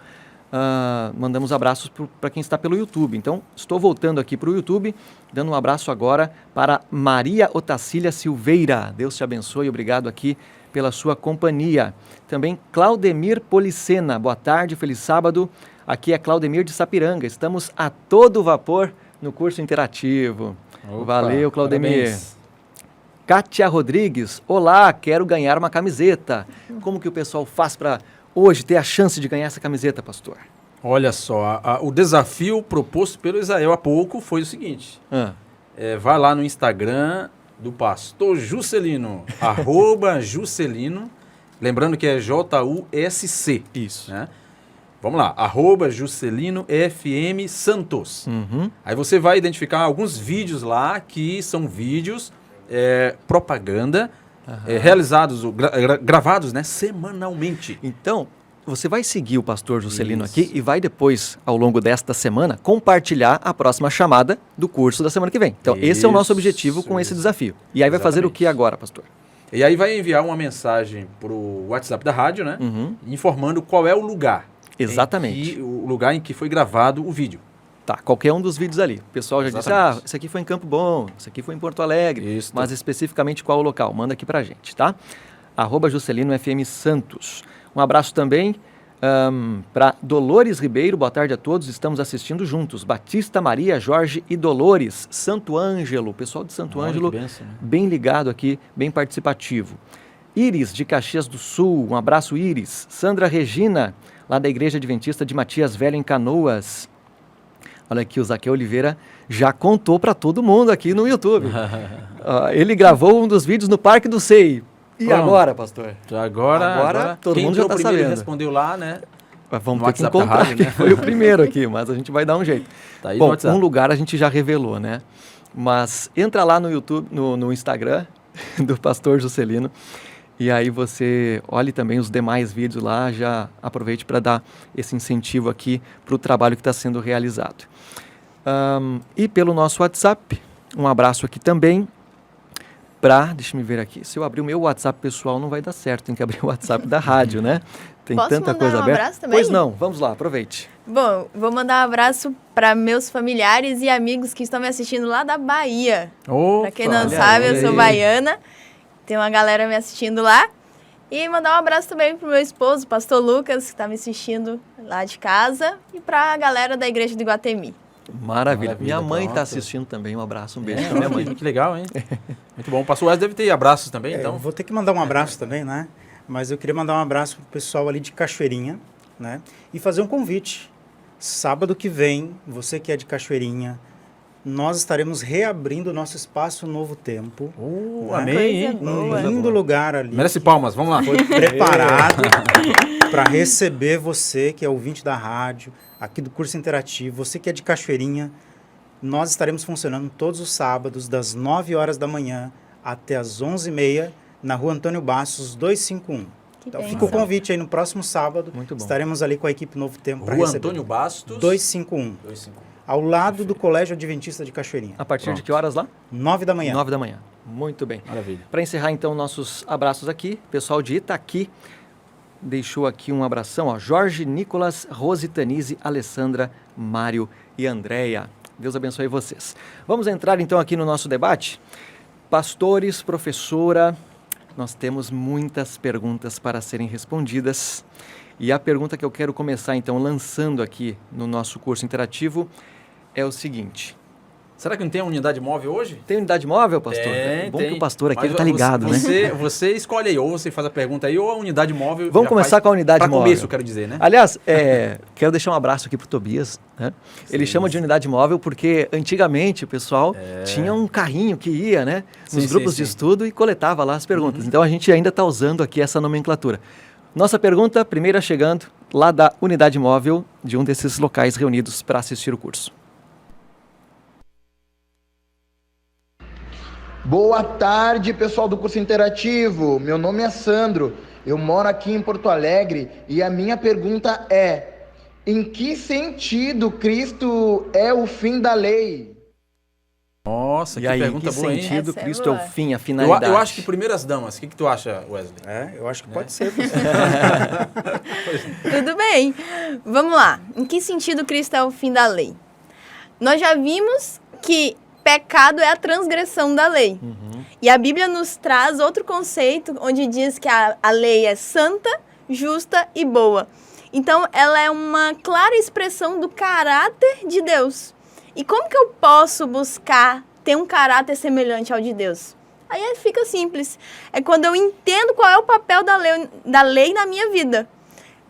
Mandamos abraços para quem está pelo YouTube. Então, estou voltando aqui para o YouTube, dando um abraço agora para Maria Otacília Silveira. Deus te abençoe, obrigado aqui pela sua companhia. Também Claudemir Policena, boa tarde, feliz sábado. Aqui é Claudemir de Sapiranga, estamos a todo vapor no curso interativo. Opa, valeu, Claudemir. Parabéns. Kátia Rodrigues, olá, quero ganhar uma camiseta. Como que o pessoal faz para hoje ter a chance de ganhar essa camiseta, pastor? Olha só, o desafio proposto pelo Israel há pouco foi o seguinte. Vai lá no Instagram do pastor Juscelino, @Juscelino, lembrando que é JUSC. Isso. Né? Vamos lá, @Juscelino FM Santos. Aí você vai identificar alguns vídeos lá que são vídeos propaganda, realizados, gravados, né, semanalmente. Então, você vai seguir o pastor Juscelino aqui e vai depois, ao longo desta semana, compartilhar a próxima chamada do curso da semana que vem. Então, esse é o nosso objetivo com esse desafio. E aí vai fazer o que agora, pastor? E aí vai enviar uma mensagem para o WhatsApp da rádio, né, informando qual é o lugar. Exatamente. O lugar em que foi gravado o vídeo. Tá, qualquer um dos vídeos ali. O pessoal já Exatamente. disse, esse aqui foi em Campo Bom, esse aqui foi em Porto Alegre, Isso. mas especificamente qual o local? Manda aqui pra gente, tá? @Juscelino FM Santos. Um abraço também para Dolores Ribeiro, boa tarde a todos, estamos assistindo juntos. Batista, Maria, Jorge e Dolores, Santo Ângelo, o pessoal de Santo Olha, Ângelo, que bênção, né? bem ligado aqui, bem participativo. Iris, de Caxias do Sul, um abraço, Iris. Sandra Regina, lá da Igreja Adventista de Matias Velho, em Canoas. Olha aqui, o Zaqueu Oliveira já contou para todo mundo aqui no YouTube. Ele gravou um dos vídeos no Parque do Sei. E Pronto. agora, pastor? Agora todo quem mundo já entrou está primeiro e sabendo. respondeu lá, né? Vamos No ter que WhatsApp da encontrar rádio, quem né? foi o primeiro aqui, mas a gente vai dar um jeito. Tá aí no Bom, WhatsApp. um lugar a gente já revelou, né? Mas entra lá no YouTube, no Instagram do pastor Juscelino E aí você olhe também os demais vídeos lá, já aproveite para dar esse incentivo aqui para o trabalho que está sendo realizado. E pelo nosso WhatsApp, um abraço aqui também deixa eu ver aqui, se eu abrir o meu WhatsApp pessoal não vai dar certo, tem que abrir o WhatsApp da rádio, né? Tem Posso tanta mandar coisa um aberta. abraço também? Pois não, vamos lá, aproveite. Bom, vou mandar um abraço para meus familiares e amigos que estão me assistindo lá da Bahia. Para quem não olha sabe, eu aí. sou baiana. Tem uma galera me assistindo lá. E mandar um abraço também pro meu esposo, o pastor Lucas, que está me assistindo lá de casa. E para a galera da igreja de Guatemi. Maravilha. Minha mãe está pronto. assistindo também, um abraço, um beijo pra minha mãe. Que legal, hein? Muito bom. O pastor Wesley deve ter abraços também, Eu então. vou ter que mandar um abraço também, né? Mas eu queria mandar um abraço pro pessoal ali de Cachoeirinha, né? E fazer um convite. Sábado que vem, você que é de Cachoeirinha, nós estaremos reabrindo o nosso espaço Novo Tempo. Oh, né? amém, hein? Coisa Um boa. lindo lugar ali. Merece palmas, vamos lá. Foi preparado para receber você que é ouvinte da rádio, aqui do curso interativo, você que é de Cachoeirinha. Nós estaremos funcionando todos os sábados, das 9 horas da manhã até as 11h30, na rua Antônio Bastos, 251. Que Então, bênção. fica o convite aí no próximo sábado. Muito bom. Estaremos ali com a equipe Novo Tempo para Rua receber. Antônio Bastos. 251. 251. Ao lado do Colégio Adventista de Cachoeirinha. A partir de Pronto. que horas lá? 9 da manhã. 9 da manhã. Muito bem. Maravilha. Para encerrar, então, nossos abraços aqui, pessoal de Itaqui deixou aqui um abração, ó, Jorge, Nicolas, Rose, Tanise, Alessandra, Mário e Andréia. Deus abençoe vocês. Vamos entrar, então, aqui no nosso debate. Pastores, professora, nós temos muitas perguntas para serem respondidas. E a pergunta que eu quero começar, então, lançando aqui no nosso curso interativo é o seguinte. Será que não tem unidade móvel hoje? Tem unidade móvel, pastor? É bom que o pastor aqui está ligado, né? Você escolhe aí, ou você faz a pergunta aí, ou a unidade móvel. Vamos começar com a unidade móvel. Para começo, eu quero dizer, né? Aliás, quero deixar um abraço aqui para o Tobias. Né? Ele chama de unidade móvel porque antigamente o pessoal tinha um carrinho que ia, né, nos grupos de estudo e coletava lá as perguntas. Então a gente ainda está usando aqui essa nomenclatura. Nossa pergunta, primeira chegando, lá da unidade móvel de um desses locais reunidos para assistir o curso. Boa tarde, pessoal do curso interativo. Meu nome é Sandro, eu moro aqui em Porto Alegre e a minha pergunta é: em que sentido Cristo é o fim da lei? Nossa, E que aí, pergunta que boa, hein? sentido Essa é Cristo é o boa. fim, a finalidade? Eu acho que primeiras damas. O que tu acha, Wesley? Eu acho que pode ser. Tudo bem. Vamos lá. Em que sentido Cristo é o fim da lei? Nós já vimos que pecado é a transgressão da lei. E a Bíblia nos traz outro conceito, onde diz que a lei é santa, justa e boa. Então, ela é uma clara expressão do caráter de Deus. E como que eu posso buscar ter um caráter semelhante ao de Deus? Aí fica simples. É quando eu entendo qual é o papel da lei na minha vida.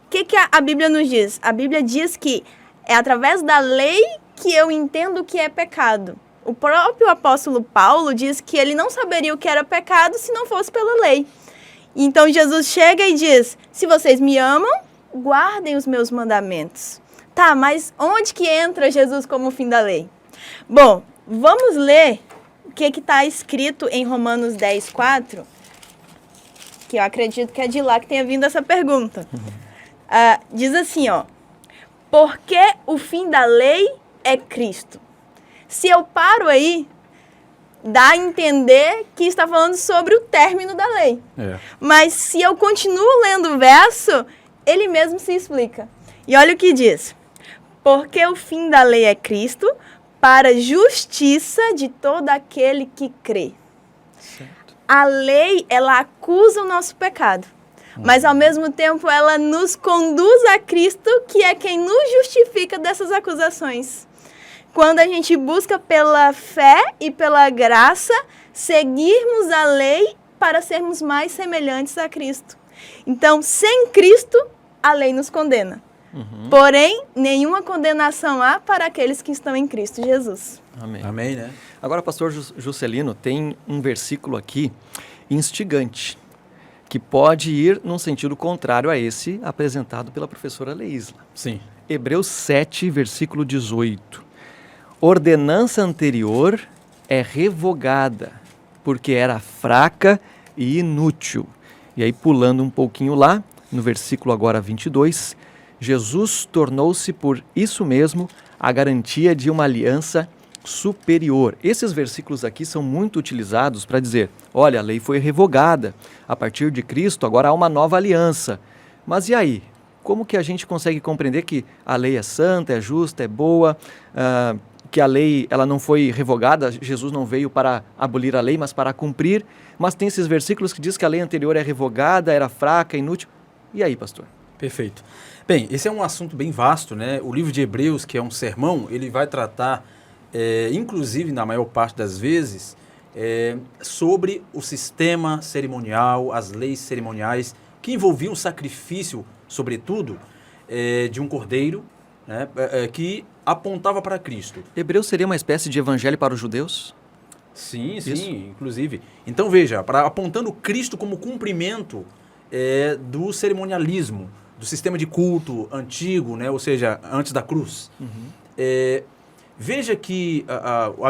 O que a Bíblia nos diz? A Bíblia diz que é através da lei que eu entendo o que é pecado. O próprio apóstolo Paulo diz que ele não saberia o que era pecado se não fosse pela lei. Então Jesus chega e diz: se vocês me amam, guardem os meus mandamentos. Tá, mas onde que entra Jesus como fim da lei? Bom, vamos ler o que está escrito em Romanos 10:4, que eu acredito que é de lá que tenha vindo essa pergunta. Diz assim, ó: porque o fim da lei é Cristo. Se eu paro aí, dá a entender que está falando sobre o término da lei. Mas se eu continuo lendo o verso, ele mesmo se explica. E olha o que diz: porque o fim da lei é Cristo, para a justiça de todo aquele que crê. Certo. A lei, ela acusa o nosso pecado, mas ao mesmo tempo ela nos conduz a Cristo, que é quem nos justifica dessas acusações. Quando a gente busca pela fé e pela graça, seguirmos a lei para sermos mais semelhantes a Cristo. Então, sem Cristo, a lei nos condena. Porém, nenhuma condenação há para aqueles que estão em Cristo Jesus. Amém. Amém, né? Agora, pastor Juscelino, tem um versículo aqui instigante, que pode ir num sentido contrário a esse apresentado pela professora Leisla. Sim. Hebreus 7, versículo 18. Ordenança anterior é revogada, porque era fraca e inútil. E aí, pulando um pouquinho lá, no versículo agora 22, Jesus tornou-se por isso mesmo a garantia de uma aliança superior. Esses versículos aqui são muito utilizados para dizer, olha, a lei foi revogada, a partir de Cristo agora há uma nova aliança. Mas e aí? Como que a gente consegue compreender que a lei é santa, é justa, é boa, que a lei ela não foi revogada, Jesus não veio para abolir a lei, mas para cumprir, mas tem esses versículos que diz que a lei anterior é revogada, era fraca, inútil. E aí, pastor? Perfeito. Bem, esse é um assunto bem vasto, né? O livro de Hebreus, que é um sermão, ele vai tratar, inclusive na maior parte das vezes, sobre o sistema cerimonial, as leis cerimoniais, que envolviam o sacrifício, sobretudo, de um cordeiro, né? Que apontava para Cristo. Hebreus seria uma espécie de evangelho para os judeus? Sim, Isso. inclusive. Então veja, apontando Cristo como cumprimento do cerimonialismo, do sistema de culto antigo, né? Ou seja, antes da cruz. Veja que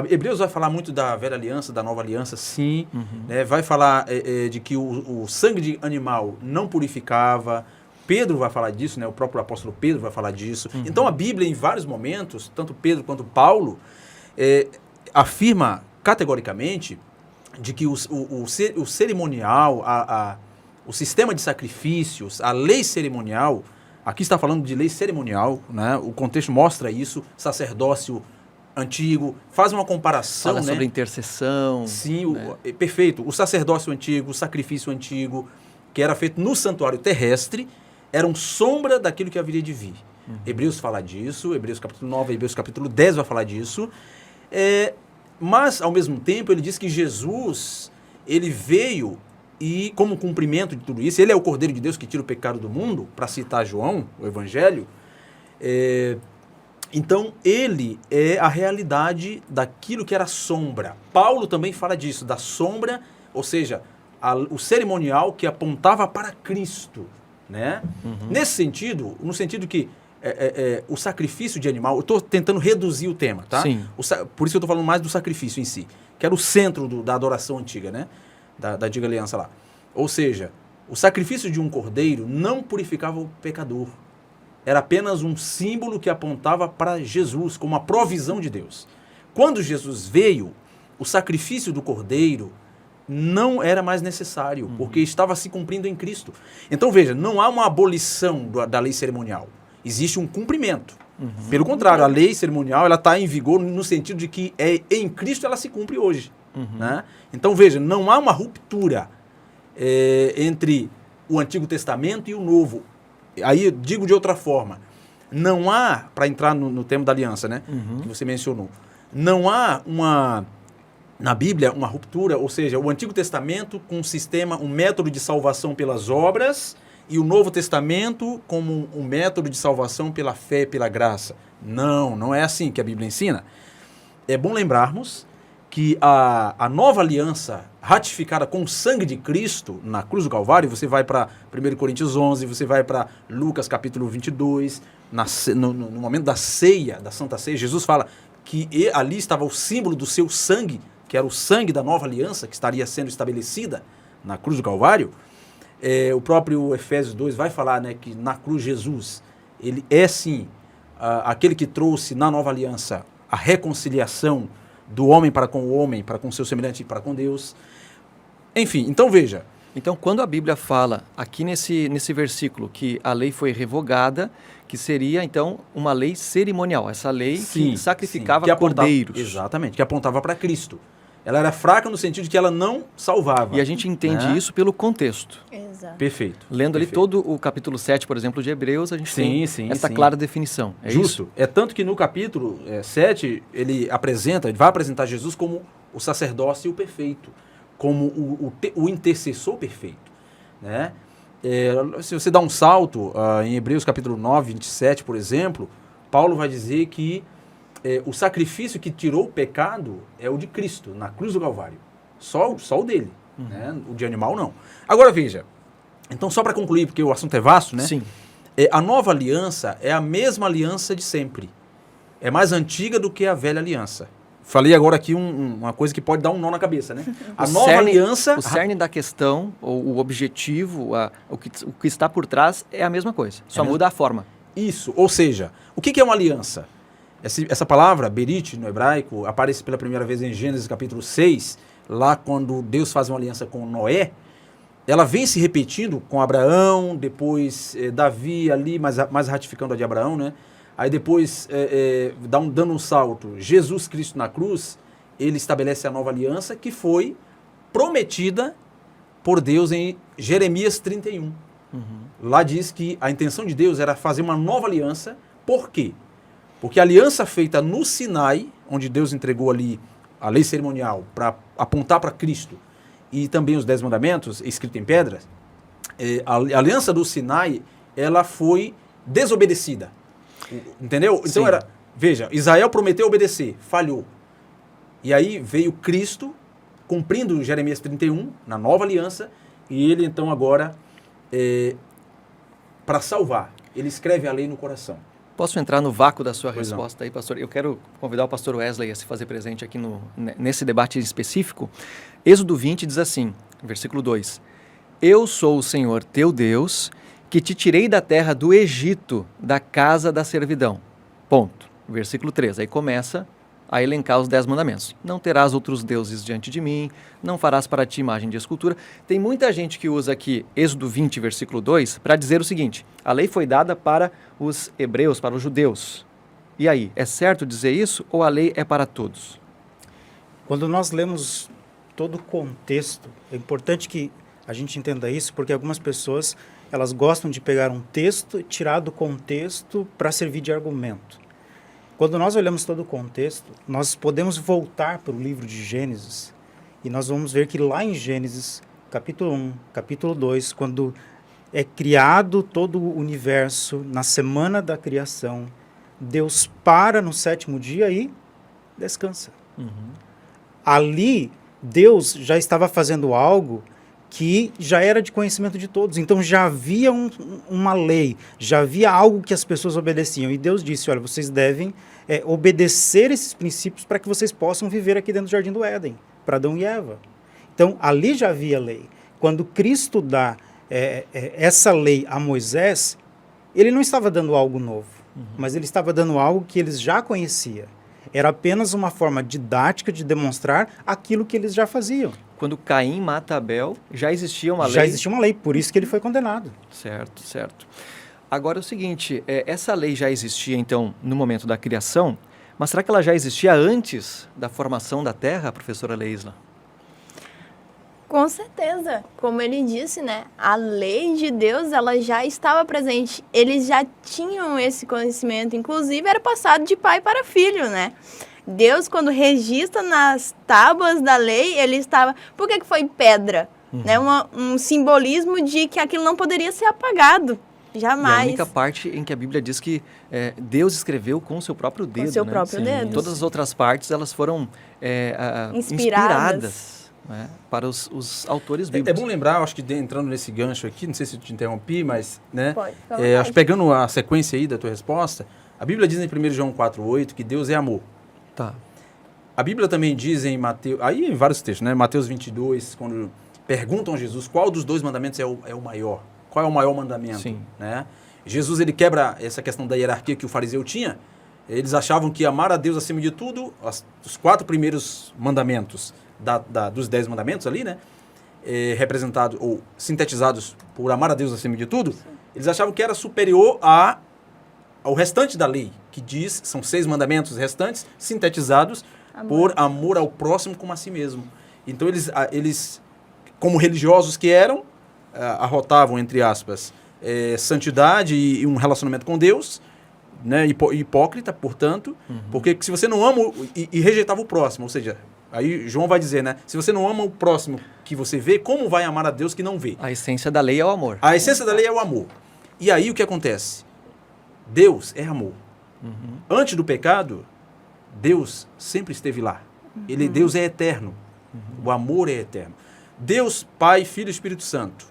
Hebreus vai falar muito da velha aliança, da nova aliança, sim. Né? Vai falar de que o sangue de animal não purificava. Pedro vai falar disso, né? O próprio apóstolo Pedro vai falar disso. Então a Bíblia, em vários momentos, tanto Pedro quanto Paulo, afirma categoricamente de que o cerimonial, o sistema de sacrifícios, a lei cerimonial, aqui está falando de lei cerimonial, né? O contexto mostra isso, sacerdócio antigo, faz uma comparação, Fala né? sobre intercessão. Sim, né? Perfeito. O sacerdócio antigo, o sacrifício antigo, que era feito no santuário terrestre, eram sombra daquilo que haveria de vir. Hebreus fala disso, Hebreus capítulo 9, Hebreus capítulo 10 vai falar disso. Mas, ao mesmo tempo, ele diz que Jesus, ele veio e, como cumprimento de tudo isso, ele é o Cordeiro de Deus que tira o pecado do mundo, para citar João, o Evangelho. Então, ele é a realidade daquilo que era sombra. Paulo também fala disso, da sombra, ou seja, o cerimonial que apontava para Cristo. Né? Nesse sentido, no sentido que o sacrifício de animal, eu estou tentando reduzir o tema, tá? Sim. Por isso que eu estou falando mais do sacrifício em si, que era o centro da adoração antiga, né? Da antiga aliança lá. Ou seja, o sacrifício de um cordeiro não purificava o pecador. Era apenas um símbolo que apontava para Jesus, como uma provisão de Deus. Quando Jesus veio, o sacrifício do cordeiro não era mais necessário, porque estava se cumprindo em Cristo. Então, veja, não há uma abolição da lei cerimonial. Existe um cumprimento. Pelo contrário, a lei cerimonial está em vigor no sentido de que em Cristo ela se cumpre hoje. Né? Então, veja, não há uma ruptura entre o Antigo Testamento e o Novo. Aí eu digo de outra forma, não há, para entrar no tema da aliança, né, que você mencionou, não há na Bíblia uma ruptura, ou seja, o Antigo Testamento com um método de salvação pelas obras e o Novo Testamento como um método de salvação pela fé e pela graça. Não é assim que a Bíblia ensina. É bom lembrarmos que a nova aliança ratificada com o sangue de Cristo na cruz do Calvário, você vai para 1 Coríntios 11, você vai para Lucas capítulo 22, no momento da ceia, da Santa Ceia, Jesus fala que ali estava o símbolo do seu sangue, que era o sangue da nova aliança que estaria sendo estabelecida na cruz do Calvário. O próprio Efésios 2 vai falar, né, que na cruz Jesus, ele é sim aquele que trouxe na nova aliança a reconciliação do homem para com o homem, para com o seu semelhante e para com Deus. Enfim, então veja. Então, quando a Bíblia fala aqui nesse versículo que a lei foi revogada, que seria, então, uma lei cerimonial, essa lei que sacrificava cordeiros. Exatamente, que apontava para Cristo. Ela era fraca no sentido de que ela não salvava. E a gente entende isso pelo contexto. Exato. Perfeito. Lendo ali todo o capítulo 7, por exemplo, de Hebreus, a gente tem essa clara definição. É justo. Isso? É tanto que no capítulo 7, ele vai apresentar Jesus como o sacerdócio perfeito, como o intercessor perfeito. Né? Se você dá um salto em Hebreus capítulo 9, 27, por exemplo, Paulo vai dizer que o sacrifício que tirou o pecado é o de Cristo, na cruz do Calvário. Só o dele, né? O de animal não. Agora veja, então só para concluir, porque o assunto é vasto, né? Sim. A nova aliança é a mesma aliança de sempre. É mais antiga do que a velha aliança. falei agora aqui uma coisa que pode dar um nó na cabeça, né? A O nova cerne- aliança... O cerne da questão, ou o objetivo, o que está por trás é a mesma coisa. Só mesmo? muda a forma. Isso, ou seja, o que é uma aliança? Essa palavra, berit, no hebraico, aparece pela primeira vez em Gênesis capítulo 6, lá quando Deus faz uma aliança com Noé. Ela vem se repetindo com Abraão, depois Davi ali, mais ratificando a de Abraão, né? Aí depois, dando um salto, Jesus Cristo na cruz, ele estabelece a nova aliança que foi prometida por Deus em Jeremias 31. Lá diz que a intenção de Deus era fazer uma nova aliança. Por quê? Porque a aliança feita no Sinai, onde Deus entregou ali a lei cerimonial para apontar para Cristo, e também os 10 mandamentos, escritos em pedras, a aliança do Sinai, ela foi desobedecida. Entendeu? Então Sim. veja, Israel prometeu obedecer, falhou. E aí veio Cristo, cumprindo Jeremias 31, na nova aliança, e ele então agora, para salvar, ele escreve a lei no coração. Posso entrar no vácuo da sua Pois não. resposta aí, pastor? Eu quero convidar o pastor Wesley a se fazer presente aqui nesse debate específico. Êxodo 20 diz assim, versículo 2: Eu sou o Senhor teu Deus, que te tirei da terra do Egito, da casa da servidão. Ponto. Versículo 3, aí começa a elencar os 10 mandamentos. Não terás outros deuses diante de mim, não farás para ti imagem de escultura. Tem muita gente que usa aqui Êxodo 20, versículo 2, para dizer o seguinte: a lei foi dada para os hebreus, para os judeus. E aí, é certo dizer isso ou a lei é para todos? Quando nós lemos todo o contexto, é importante que a gente entenda isso, porque algumas pessoas elas gostam de pegar um texto, tirar do contexto para servir de argumento. Quando nós olhamos todo o contexto, nós podemos voltar para o livro de Gênesis e nós vamos ver que lá em Gênesis, capítulo 1, capítulo 2, quando é criado todo o universo, na semana da criação, Deus para no 7º dia e descansa. Ali, Deus já estava fazendo algo que já era de conhecimento de todos. Então já havia uma lei, já havia algo que as pessoas obedeciam. E Deus disse, olha, vocês devem obedecer esses princípios para que vocês possam viver aqui dentro do Jardim do Éden, para Adão e Eva. Então ali já havia lei. Quando Cristo dá essa lei a Moisés, ele não estava dando algo novo, mas ele estava dando algo que eles já conheciam. Era apenas uma forma didática de demonstrar aquilo que eles já faziam. Quando Caim mata Abel, já existia uma lei? Já existia uma lei, por isso que ele foi condenado. Certo, certo. Agora é o seguinte, essa lei já existia então no momento da criação, mas será que ela já existia antes da formação da Terra, professora Leisla? Com certeza, como ele disse, né? A lei de Deus, ela já estava presente. Eles já tinham esse conhecimento, inclusive era passado de pai para filho, né? Deus, quando registra nas tábuas da lei, ele estava... Por que foi pedra? Né? Um simbolismo de que aquilo não poderia ser apagado. Jamais. E a única parte em que a Bíblia diz que Deus escreveu com o seu próprio dedo. Com o seu né? próprio dedo. Todas as outras partes, elas foram inspiradas. Né, para os autores bíblicos. É bom lembrar, acho que entrando nesse gancho aqui, não sei se eu te interrompi, mas, né? Pode, fica à acho vontade. que pegando a sequência aí da tua resposta, a Bíblia diz em 1 João 4,8 que Deus é amor. Tá. A Bíblia também diz em Mateus, aí em vários textos, né? Mateus 22, quando perguntam a Jesus qual dos dois mandamentos é o maior, qual é o maior mandamento, Sim. né? Jesus, ele quebra essa questão da hierarquia que o fariseu tinha. Eles achavam que amar a Deus acima de tudo, os 4 primeiros mandamentos dos 10 mandamentos ali, né? Representados ou sintetizados por amar a Deus acima de tudo, eles achavam que era superior ao restante da lei, que diz, são 6 mandamentos restantes, sintetizados por amor ao próximo como a si mesmo. Então eles como religiosos que eram, arrotavam, entre aspas, santidade e um relacionamento com Deus, né? Hipócrita, portanto, porque se você não ama e rejeitava o próximo, ou seja, aí João vai dizer, né? Se você não ama o próximo que você vê, como vai amar a Deus que não vê? A essência da lei é o amor. A essência da lei é o amor. E aí o que acontece? Deus é amor. Antes do pecado, Deus sempre esteve lá. Deus é eterno. O amor é eterno. Deus, Pai, Filho e Espírito Santo.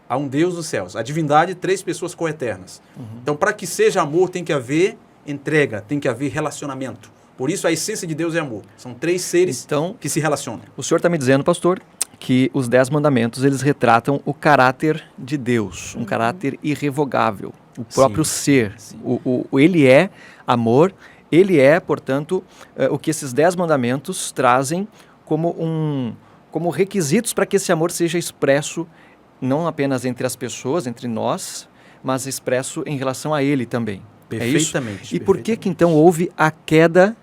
Há um Deus nos céus. A divindade, 3 pessoas coeternas. Então, para que seja amor, tem que haver entrega, tem que haver relacionamento. Por isso a essência de Deus é amor. São 3 seres Então, que se relacionam. o senhor está me dizendo, pastor, que os 10 mandamentos, eles retratam o caráter de Deus, um caráter irrevogável, o próprio ser. sim. Ele é amor, ele é, portanto, o que esses 10 mandamentos trazem como requisitos para que esse amor seja expresso não apenas entre as pessoas, entre nós, mas expresso em relação a ele também. Perfeitamente. É isso? E por que então houve a queda,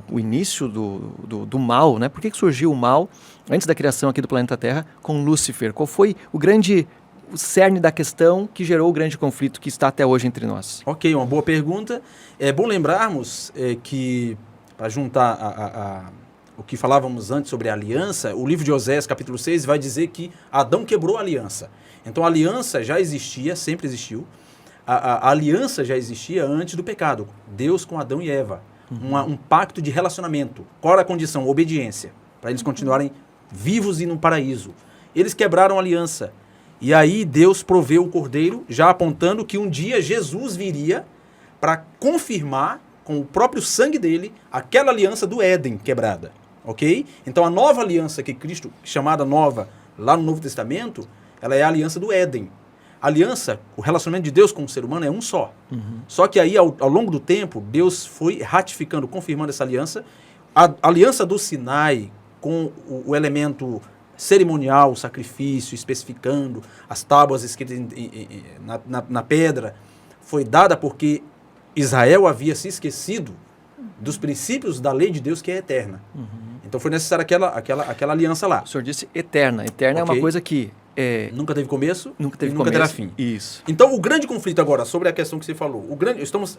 o início do mal, né? Por que surgiu o mal antes da criação aqui do planeta Terra com Lúcifer? Qual foi o cerne da questão que gerou o grande conflito que está até hoje entre nós? Ok, uma boa pergunta. É bom lembrarmos que, para juntar o que falávamos antes sobre a aliança, o livro de Oséias, capítulo 6, vai dizer que Adão quebrou a aliança. Então a aliança já existia, sempre existiu. A aliança já existia antes do pecado. Deus com Adão e Eva. Um pacto de relacionamento. Qual era a condição? Obediência. Para eles continuarem vivos e no paraíso. Eles quebraram a aliança. E aí Deus proveu o cordeiro, já apontando que um dia Jesus viria para confirmar com o próprio sangue dele aquela aliança do Éden quebrada. Ok? Então a nova aliança que Cristo, chamada nova lá no Novo Testamento, ela é a aliança do Éden. A aliança, o relacionamento de Deus com o ser humano é um só. Só que aí, ao longo do tempo, Deus foi ratificando, confirmando essa aliança. A aliança do Sinai, com o elemento cerimonial, o sacrifício, especificando as tábuas escritas na pedra, foi dada porque Israel havia se esquecido dos princípios da lei de Deus que é eterna. Então foi necessária aquela aliança lá. O senhor disse eterna. Eterna é uma coisa que... nunca teve começo nunca teve e nunca começo. terá fim. Isso. Então, o grande conflito agora, sobre a questão que você falou, estamos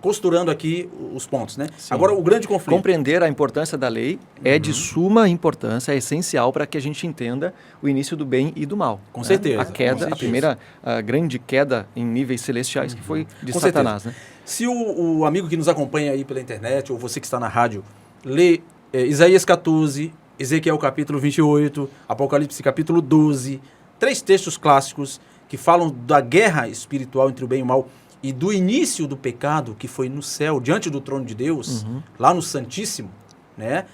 costurando aqui os pontos, né? Sim. Agora, o grande conflito. Compreender a importância da lei é de suma importância, é essencial para que a gente entenda o início do bem e do mal. Com né? certeza. A queda, Com certeza. a primeira grande queda em níveis celestiais que foi de Com Satanás. Né? Se o amigo que nos acompanha aí pela internet, ou você que está na rádio, lê Isaías 14, Ezequiel capítulo 28, Apocalipse capítulo 12... 3 textos clássicos que falam da guerra espiritual entre o bem e o mal e do início do pecado que foi no céu, diante do trono de Deus, lá no Santíssimo, né?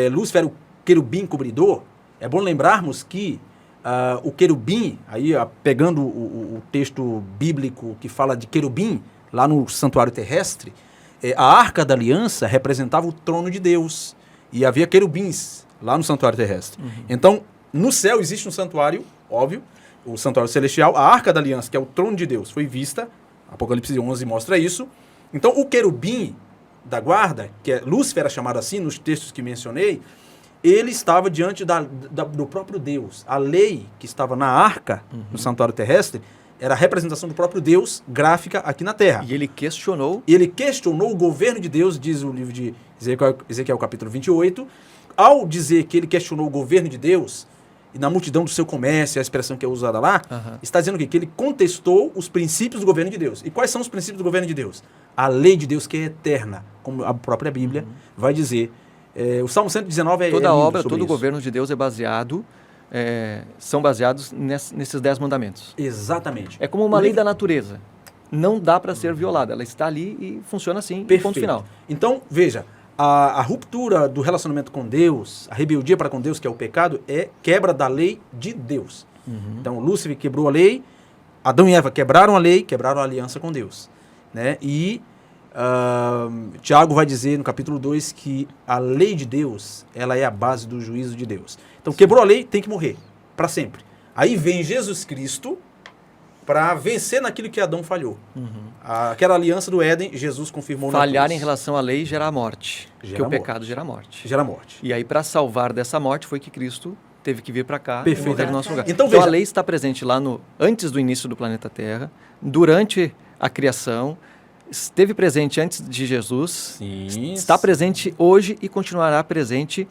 Lúcifer era o querubim cobridor. É bom lembrarmos que o querubim, aí pegando o texto bíblico que fala de querubim, lá no santuário terrestre, a Arca da Aliança representava o trono de Deus e havia querubins lá no santuário terrestre. Então, no céu existe um santuário, óbvio, o santuário celestial, a Arca da Aliança, que é o trono de Deus, foi vista, Apocalipse 11 mostra isso. Então, o querubim da guarda, que Lúcifer era chamado assim nos textos que mencionei, ele estava diante do próprio Deus. A lei que estava na arca, no santuário terrestre, era a representação do próprio Deus, gráfica aqui na terra. E ele questionou... Ele questionou o governo de Deus, diz o livro de Ezequiel capítulo 28, ao dizer que ele questionou o governo de Deus, e na multidão do seu comércio, a expressão que é usada lá, está dizendo o quê? Que ele contestou os princípios do governo de Deus. E quais são os princípios do governo de Deus? A lei de Deus que é eterna, como a própria Bíblia vai dizer. O Salmo 119 Toda lindo obra, sobre todo o isso. governo de Deus é baseado, são baseados nesses 10 mandamentos. Exatamente. É como uma lei da natureza. Não dá para ser violada. Ela está ali e funciona assim, Perfeito. ponto final. Então, veja, a ruptura do relacionamento com Deus, a rebeldia para com Deus, que é o pecado, é quebra da lei de Deus. Então, Lúcifer quebrou a lei, Adão e Eva quebraram a lei, quebraram a aliança com Deus. Né? E Tiago vai dizer no capítulo 2 que a lei de Deus, ela é a base do juízo de Deus. Então, quebrou a lei, tem que morrer, para sempre. Aí vem Jesus Cristo para vencer naquilo que Adão falhou. Aquela aliança do Éden, Jesus confirmou Falhar na cruz. em relação à lei gera a morte. Gera Porque o morte. pecado gera a morte. Gera morte. E aí, para salvar dessa morte, foi que Cristo teve que vir para cá e Perfeito. morrer no nosso lugar. Então, Então veja- a lei está presente lá antes do início do planeta Terra, durante a criação, esteve presente antes de Jesus, Sim. está presente hoje e continuará presente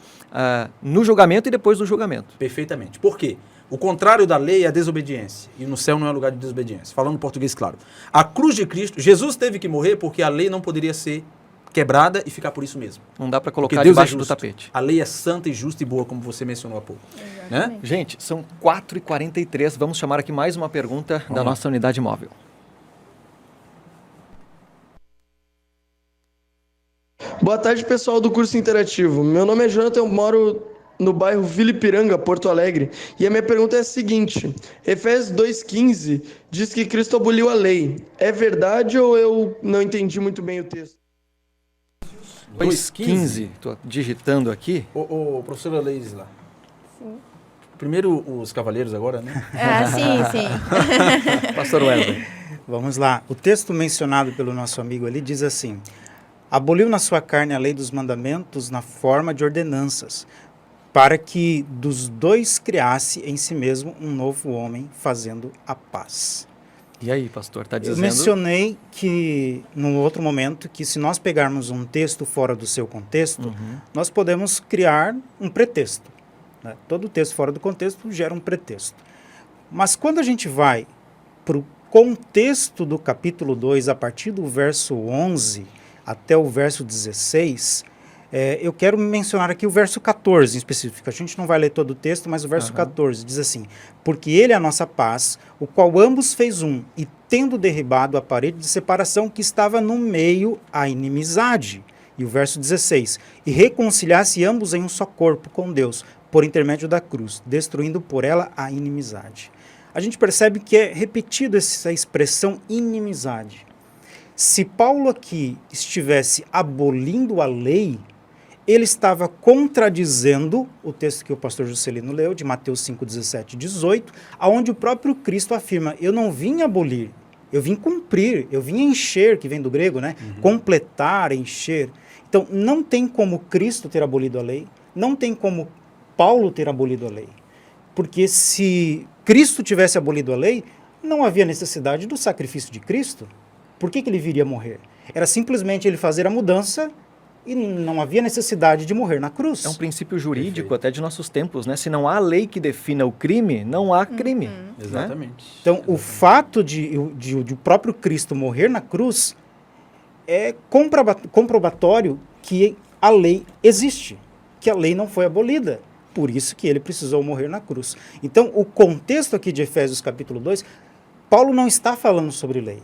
no julgamento e depois do julgamento. Perfeitamente. Por quê? O contrário da lei é a desobediência. E no céu não é lugar de desobediência. Falando em português claro. A cruz de Cristo, Jesus teve que morrer porque a lei não poderia ser quebrada e ficar por isso mesmo. Não dá para Porque colocar Deus é debaixo do justo. tapete. A lei é santa e justa e boa, como você mencionou há pouco. Né? Gente, são 4h43. Vamos chamar aqui mais uma pergunta da lá. nossa unidade móvel. Boa tarde, pessoal do curso interativo. Meu nome é Jonathan, eu moro no bairro Vila Ipiranga, Porto Alegre. E a minha pergunta é a seguinte: Efésios 2,15 diz que Cristo aboliu a lei. É verdade ou eu não entendi muito bem o texto? 2,15. Estou digitando aqui. O professor Leis lá. Sim. Primeiro os cavaleiros agora, né? Sim. Pastor Wesley. Vamos lá. O texto mencionado pelo nosso amigo ali diz assim: aboliu na sua carne a lei dos mandamentos na forma de ordenanças, para que dos dois criasse em si mesmo um novo homem, fazendo a paz. E aí, pastor, está dizendo... Eu mencionei que, num outro momento, que se nós pegarmos um texto fora do seu contexto, nós podemos criar um pretexto, né? Todo texto fora do contexto gera um pretexto. Mas quando a gente vai para o contexto do capítulo 2, a partir do verso 11 até o verso 16... eu quero mencionar aqui o verso 14 em específico. A gente não vai ler todo o texto, mas o verso 14 diz assim: porque ele é a nossa paz, o qual ambos fez um, e tendo derribado a parede de separação que estava no meio, a inimizade. E o verso 16: e reconciliasse ambos em um só corpo com Deus, por intermédio da cruz, destruindo por ela a inimizade. A gente percebe que é repetido essa expressão inimizade. Se Paulo aqui estivesse abolindo a lei, ele estava contradizendo o texto que o pastor Juscelino leu, de Mateus 5, 17 e 18, onde o próprio Cristo afirma: eu não vim abolir, eu vim cumprir, eu vim encher, que vem do grego, né? Completar, encher. Então, não tem como Cristo ter abolido a lei, não tem como Paulo ter abolido a lei. Porque se Cristo tivesse abolido a lei, não havia necessidade do sacrifício de Cristo. Por que ele viria morrer? Era simplesmente ele fazer a mudança e não havia necessidade de morrer na cruz. É um princípio jurídico até de nossos tempos, né? Se não há lei que defina o crime, não há crime. Né? Exatamente. Então, o fato de o próprio Cristo morrer na cruz é comprobatório que a lei existe, que a lei não foi abolida. Por isso que ele precisou morrer na cruz. Então, o contexto aqui de Efésios capítulo 2, Paulo não está falando sobre lei.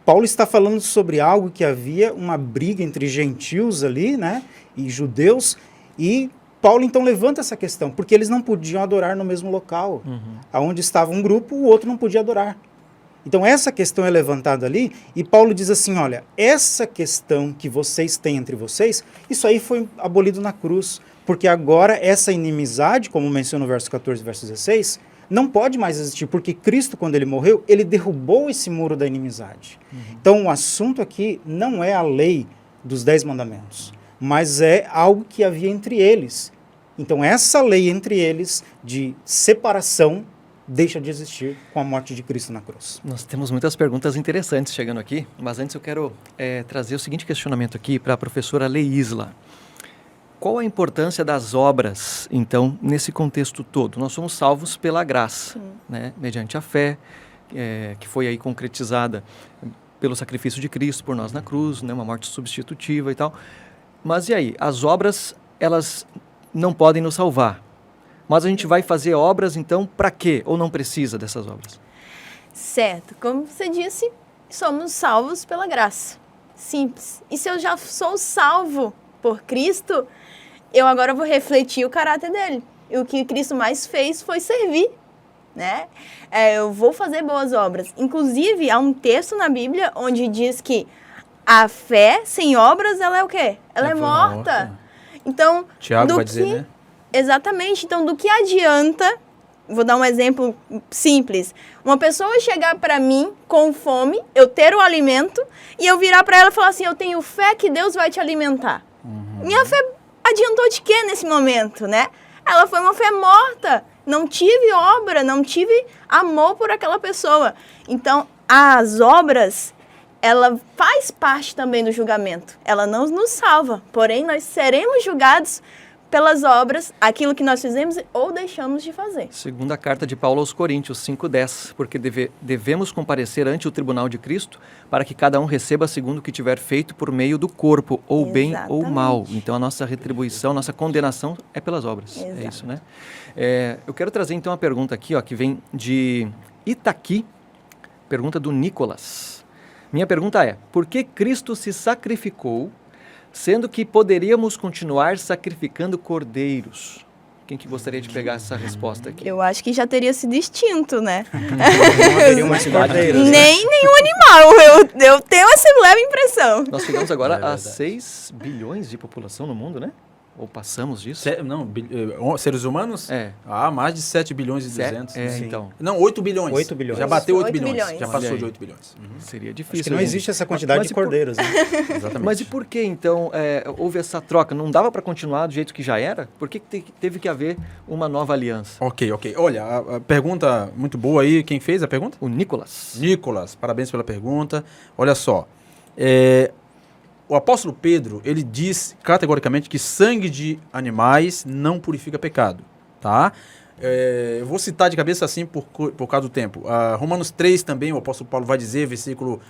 Paulo está falando sobre algo que havia uma briga entre gentios ali, né, e judeus, e Paulo então levanta essa questão, porque eles não podiam adorar no mesmo local. Aonde estava um grupo, o outro não podia adorar. Então essa questão é levantada ali, e Paulo diz assim: olha, essa questão que vocês têm entre vocês, isso aí foi abolido na cruz, porque agora essa inimizade, como menciona o verso 14 e verso 16, não pode mais existir, porque Cristo, quando ele morreu, ele derrubou esse muro da inimizade. Então, o assunto aqui não é a lei dos 10 mandamentos, mas é algo que havia entre eles. Então, essa lei entre eles de separação deixa de existir com a morte de Cristo na cruz. Nós temos muitas perguntas interessantes chegando aqui, mas antes eu quero trazer o seguinte questionamento aqui para a professora Leisla. Qual a importância das obras, então, nesse contexto todo? Nós somos salvos pela graça, né? Mediante a fé, que foi aí concretizada pelo sacrifício de Cristo por nós na cruz, né? Uma morte substitutiva e tal. Mas e aí? As obras, elas não podem nos salvar. Mas a gente vai fazer obras, então, para quê? Ou não precisa dessas obras? Certo. Como você disse, somos salvos pela graça. Simples. E se eu já sou salvo por Cristo, eu agora vou refletir o caráter dele. E o que Cristo mais fez foi servir, né? Eu vou fazer boas obras. Inclusive, há um texto na Bíblia onde diz que a fé sem obras, ela é o quê? Ela é morta. Então, Tiago vai dizer, né? Exatamente. Então, do que adianta, vou dar um exemplo simples, uma pessoa chegar para mim com fome, eu ter o alimento, e eu virar para ela e falar assim: eu tenho fé que Deus vai te alimentar. Minha fé adiantou de quê nesse momento, né? Ela foi uma fé morta. Não tive obra, não tive amor por aquela pessoa. Então, as obras, ela faz parte também do julgamento. Ela não nos salva, porém nós seremos julgados pelas obras, aquilo que nós fizemos ou deixamos de fazer. Segunda carta de Paulo aos Coríntios 5:10, porque devemos comparecer ante o tribunal de Cristo para que cada um receba segundo o que tiver feito por meio do corpo, ou bem ou mal. Então a nossa retribuição, nossa condenação é pelas obras. Exato. É isso, né? Eu quero trazer então uma pergunta aqui, ó, que vem de Itaqui, pergunta do Nicolas. Minha pergunta é: por que Cristo se sacrificou sendo que poderíamos continuar sacrificando cordeiros. Quem que gostaria de pegar essa resposta aqui? Eu acho que já teria sido extinto, né? Não haveria mais cordeiros, né? Nem nenhum animal. Eu tenho essa leve impressão. Nós chegamos agora É a verdade. 6 bilhões de população no mundo, né? Ou passamos disso? Seres humanos? É. Mais de 7 bilhões e 200. É, Sim. então. Não, 8 bilhões. 8 bilhões. Já bateu 8 8 bilhões. bilhões. Já Olha passou aí. de 8 bilhões. Seria Acho difícil. que não né? existe essa quantidade Mas de e por- cordeiros, né? Exatamente. Mas e por que, então, houve essa troca? Não dava para continuar do jeito que já era? Por que teve que haver uma nova aliança? Ok. Olha, a pergunta muito boa aí. Quem fez a pergunta? O Nicolas. Nicolas, parabéns pela pergunta. Olha só, o apóstolo Pedro, ele diz categoricamente que sangue de animais não purifica pecado, tá? Eu vou citar de cabeça assim por causa do tempo. Romanos 3 também, o apóstolo Paulo vai dizer, versículo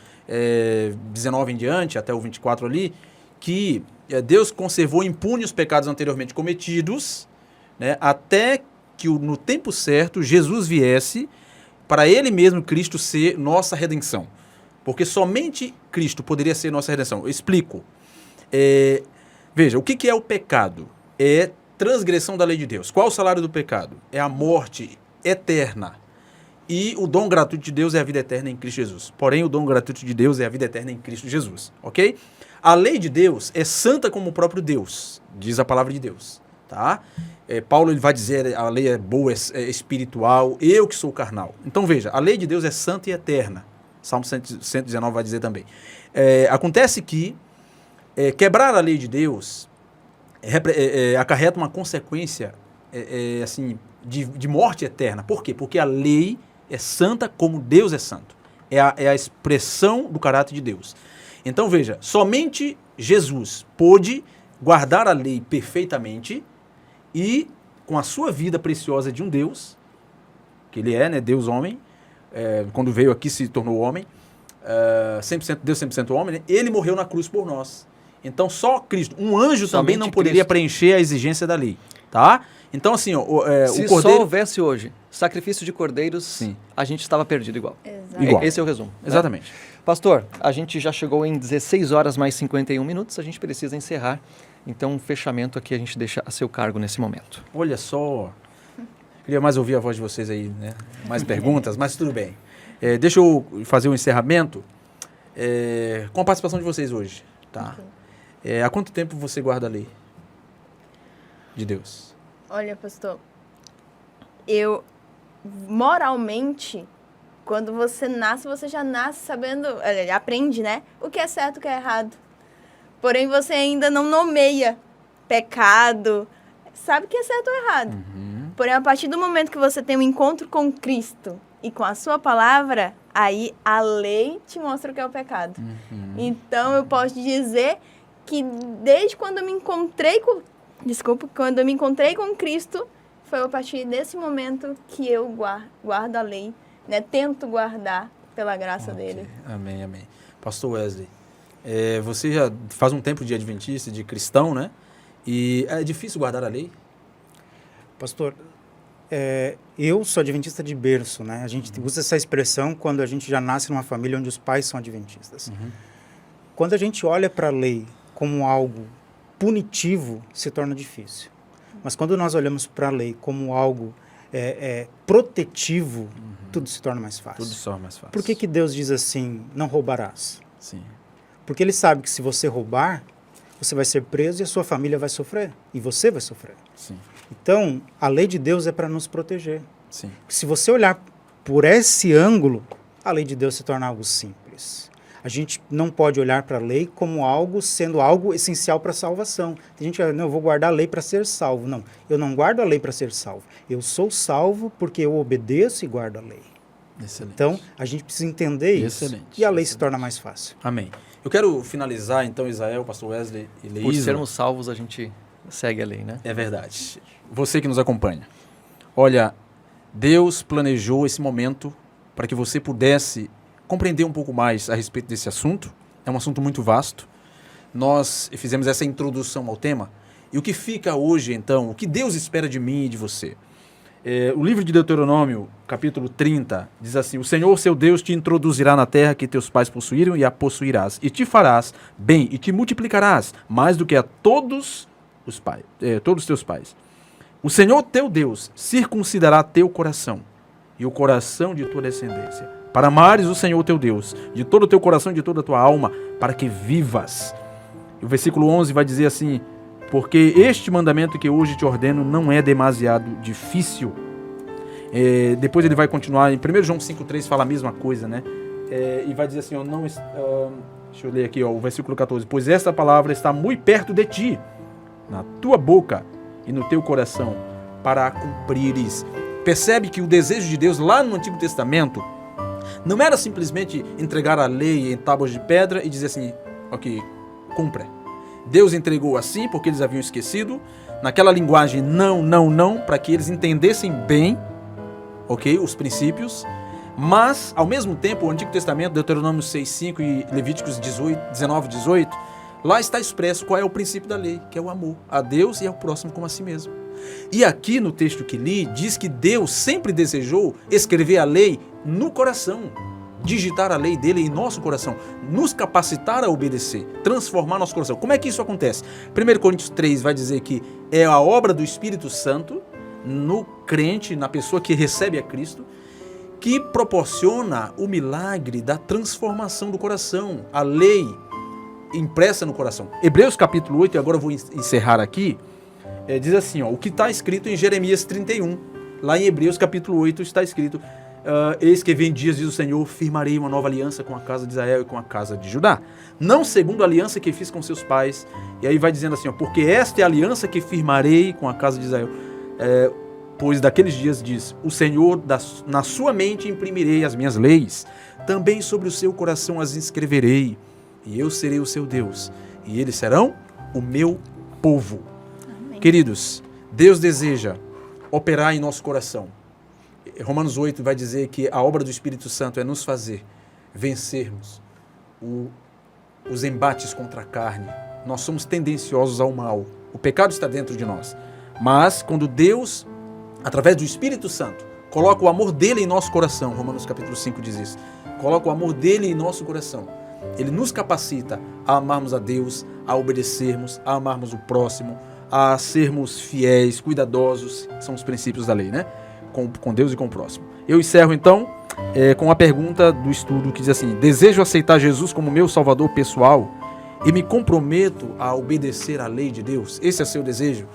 19 em diante, até o 24 ali, que Deus conservou impune os pecados anteriormente cometidos, né, até que no tempo certo Jesus viesse para ele mesmo, Cristo, ser nossa redenção. Porque somente Cristo poderia ser nossa redenção. Eu explico. Veja, o que é o pecado? É transgressão da lei de Deus. Qual é o salário do pecado? É a morte eterna. E o dom gratuito de Deus é a vida eterna em Cristo Jesus. Porém, o dom gratuito de Deus é a vida eterna em Cristo Jesus. Ok? A lei de Deus é santa como o próprio Deus, diz a palavra de Deus. Tá? Paulo ele vai dizer a lei é boa, é espiritual, eu que sou carnal. Então veja, a lei de Deus é santa e eterna. Salmo 119 vai dizer também. Acontece que quebrar a lei de Deus acarreta uma consequência assim, de morte eterna. Por quê? Porque a lei é santa como Deus é santo. É a expressão do caráter de Deus. Então veja, somente Jesus pôde guardar a lei perfeitamente e com a sua vida preciosa de um Deus, que ele é, né, Deus homem, quando veio aqui se tornou homem, 100% Deus, 100% homem, né? Ele morreu na cruz por nós. Então só Cristo, um anjo também Somente não poderia Cristo. preencher a exigência da lei, tá? Então assim, Se o cordeiro... só houvesse hoje sacrifício de cordeiros, Sim. a gente estava perdido igual. Exato. Igual. Esse é o resumo. né? Exatamente. Pastor, a gente já chegou em 16 horas mais 51 minutos, a gente precisa encerrar. Então, um fechamento aqui a gente deixa a seu cargo nesse momento. Olha só, queria mais ouvir a voz de vocês aí, né? Mais perguntas, mas tudo bem. Deixa eu fazer um encerramento com a participação de vocês hoje, tá? Há quanto tempo você guarda a lei de Deus? Olha, pastor, moralmente, quando você nasce, você já nasce sabendo, aprende, né? O que é certo, o que é errado. Porém, você ainda não nomeia pecado, sabe o que é certo ou errado. Porém, a partir do momento que você tem um encontro com Cristo e com a sua palavra, aí a lei te mostra o que é o pecado. Então, eu posso dizer que desde quando eu me encontrei com... quando eu me encontrei com Cristo, foi a partir desse momento que eu guardo a lei, né? Tento guardar pela graça dele. Amém, amém. Pastor Wesley, você já faz um tempo de adventista, de cristão, né? E é difícil guardar a lei? Pastor, eu sou adventista de berço, né? A gente usa essa expressão quando a gente já nasce numa família onde os pais são adventistas. Quando a gente olha para a lei como algo punitivo, se torna difícil. Mas quando nós olhamos para a lei como algo protetivo, tudo se torna mais fácil. Tudo só mais fácil. Por que Deus diz assim, não roubarás? Sim. Porque ele sabe que se você roubar, você vai ser preso e a sua família vai sofrer. E você vai sofrer. Sim. Então, a lei de Deus é para nos proteger. Sim. Se você olhar por esse ângulo, a lei de Deus se torna algo simples. A gente não pode olhar para a lei como algo sendo algo essencial para a salvação. Tem gente que não, eu vou guardar a lei para ser salvo. Não, eu não guardo a lei para ser salvo. Eu sou salvo porque eu obedeço e guardo a lei. Excelente. Então, a gente precisa entender isso. Excelente. E a lei se torna mais fácil. Amém. Eu quero finalizar, então, Isael, pastor Wesley e Leísa. Por sermos salvos, a gente segue a lei, né? É verdade. Você que nos acompanha. Olha, Deus planejou esse momento para que você pudesse compreender um pouco mais a respeito desse assunto. É um assunto muito vasto. Nós fizemos essa introdução ao tema. E o que fica hoje, então, o que Deus espera de mim e de você? O livro de Deuteronômio, capítulo 30, diz assim: o Senhor, seu Deus, te introduzirá na terra que teus pais possuíram e a possuirás, e te farás bem e te multiplicarás mais do que a todos os teus pais. O Senhor, teu Deus, circuncidará teu coração e o coração de tua descendência, para amares o Senhor, teu Deus, de todo o teu coração e de toda a tua alma, para que vivas. E o versículo 11 vai dizer assim: porque este mandamento que hoje te ordeno não é demasiado difícil. Depois ele vai continuar, em 1 João 5,3 fala a mesma coisa, né? E vai dizer assim, deixa eu ler aqui, o versículo 14. Pois esta palavra está muito perto de ti, na tua boca e no teu coração, para a cumprires. Percebe que o desejo de Deus lá no Antigo Testamento não era simplesmente entregar a lei em tábuas de pedra e dizer assim, ok, cumpra. Deus entregou assim, porque eles haviam esquecido, naquela linguagem não, para que eles entendessem bem, ok, os princípios, mas, ao mesmo tempo, o Antigo Testamento, Deuteronômio 6,5 e Levíticos 19,18, lá está expresso qual é o princípio da lei, que é o amor a Deus e ao próximo como a si mesmo. E aqui no texto que li, diz que Deus sempre desejou escrever a lei no coração, digitar a lei dele em nosso coração, nos capacitar a obedecer, transformar nosso coração. Como é que isso acontece? 1 Coríntios 3 vai dizer que é a obra do Espírito Santo no crente, na pessoa que recebe a Cristo, que proporciona o milagre da transformação do coração, a lei impressa no coração. Hebreus capítulo 8, e agora eu vou encerrar aqui, diz assim, o que está escrito em Jeremias 31, lá em Hebreus capítulo 8 está escrito: eis que vem dias, diz o Senhor, firmarei uma nova aliança com a casa de Israel e com a casa de Judá, não segundo a aliança que fiz com seus pais. E aí vai dizendo assim, porque esta é a aliança que firmarei com a casa de Israel, pois daqueles dias, diz o Senhor, na sua mente imprimirei as minhas leis, também sobre o seu coração as inscreverei, e eu serei o seu Deus, e eles serão o meu povo. Amém. Queridos, Deus deseja operar em nosso coração. Romanos 8 vai dizer que a obra do Espírito Santo é nos fazer vencermos os embates contra a carne. Nós somos tendenciosos ao mal. O pecado está dentro de nós. Mas quando Deus, através do Espírito Santo, coloca o amor dele em nosso coração, Romanos capítulo 5 diz isso, coloca o amor dele em nosso coração, ele nos capacita a amarmos a Deus, a obedecermos, a amarmos o próximo, a sermos fiéis, cuidadosos, são os princípios da lei, né? Com Deus e com o próximo. Eu encerro então com a pergunta do estudo que diz assim: desejo aceitar Jesus como meu salvador pessoal e me comprometo a obedecer à lei de Deus. Esse é seu desejo?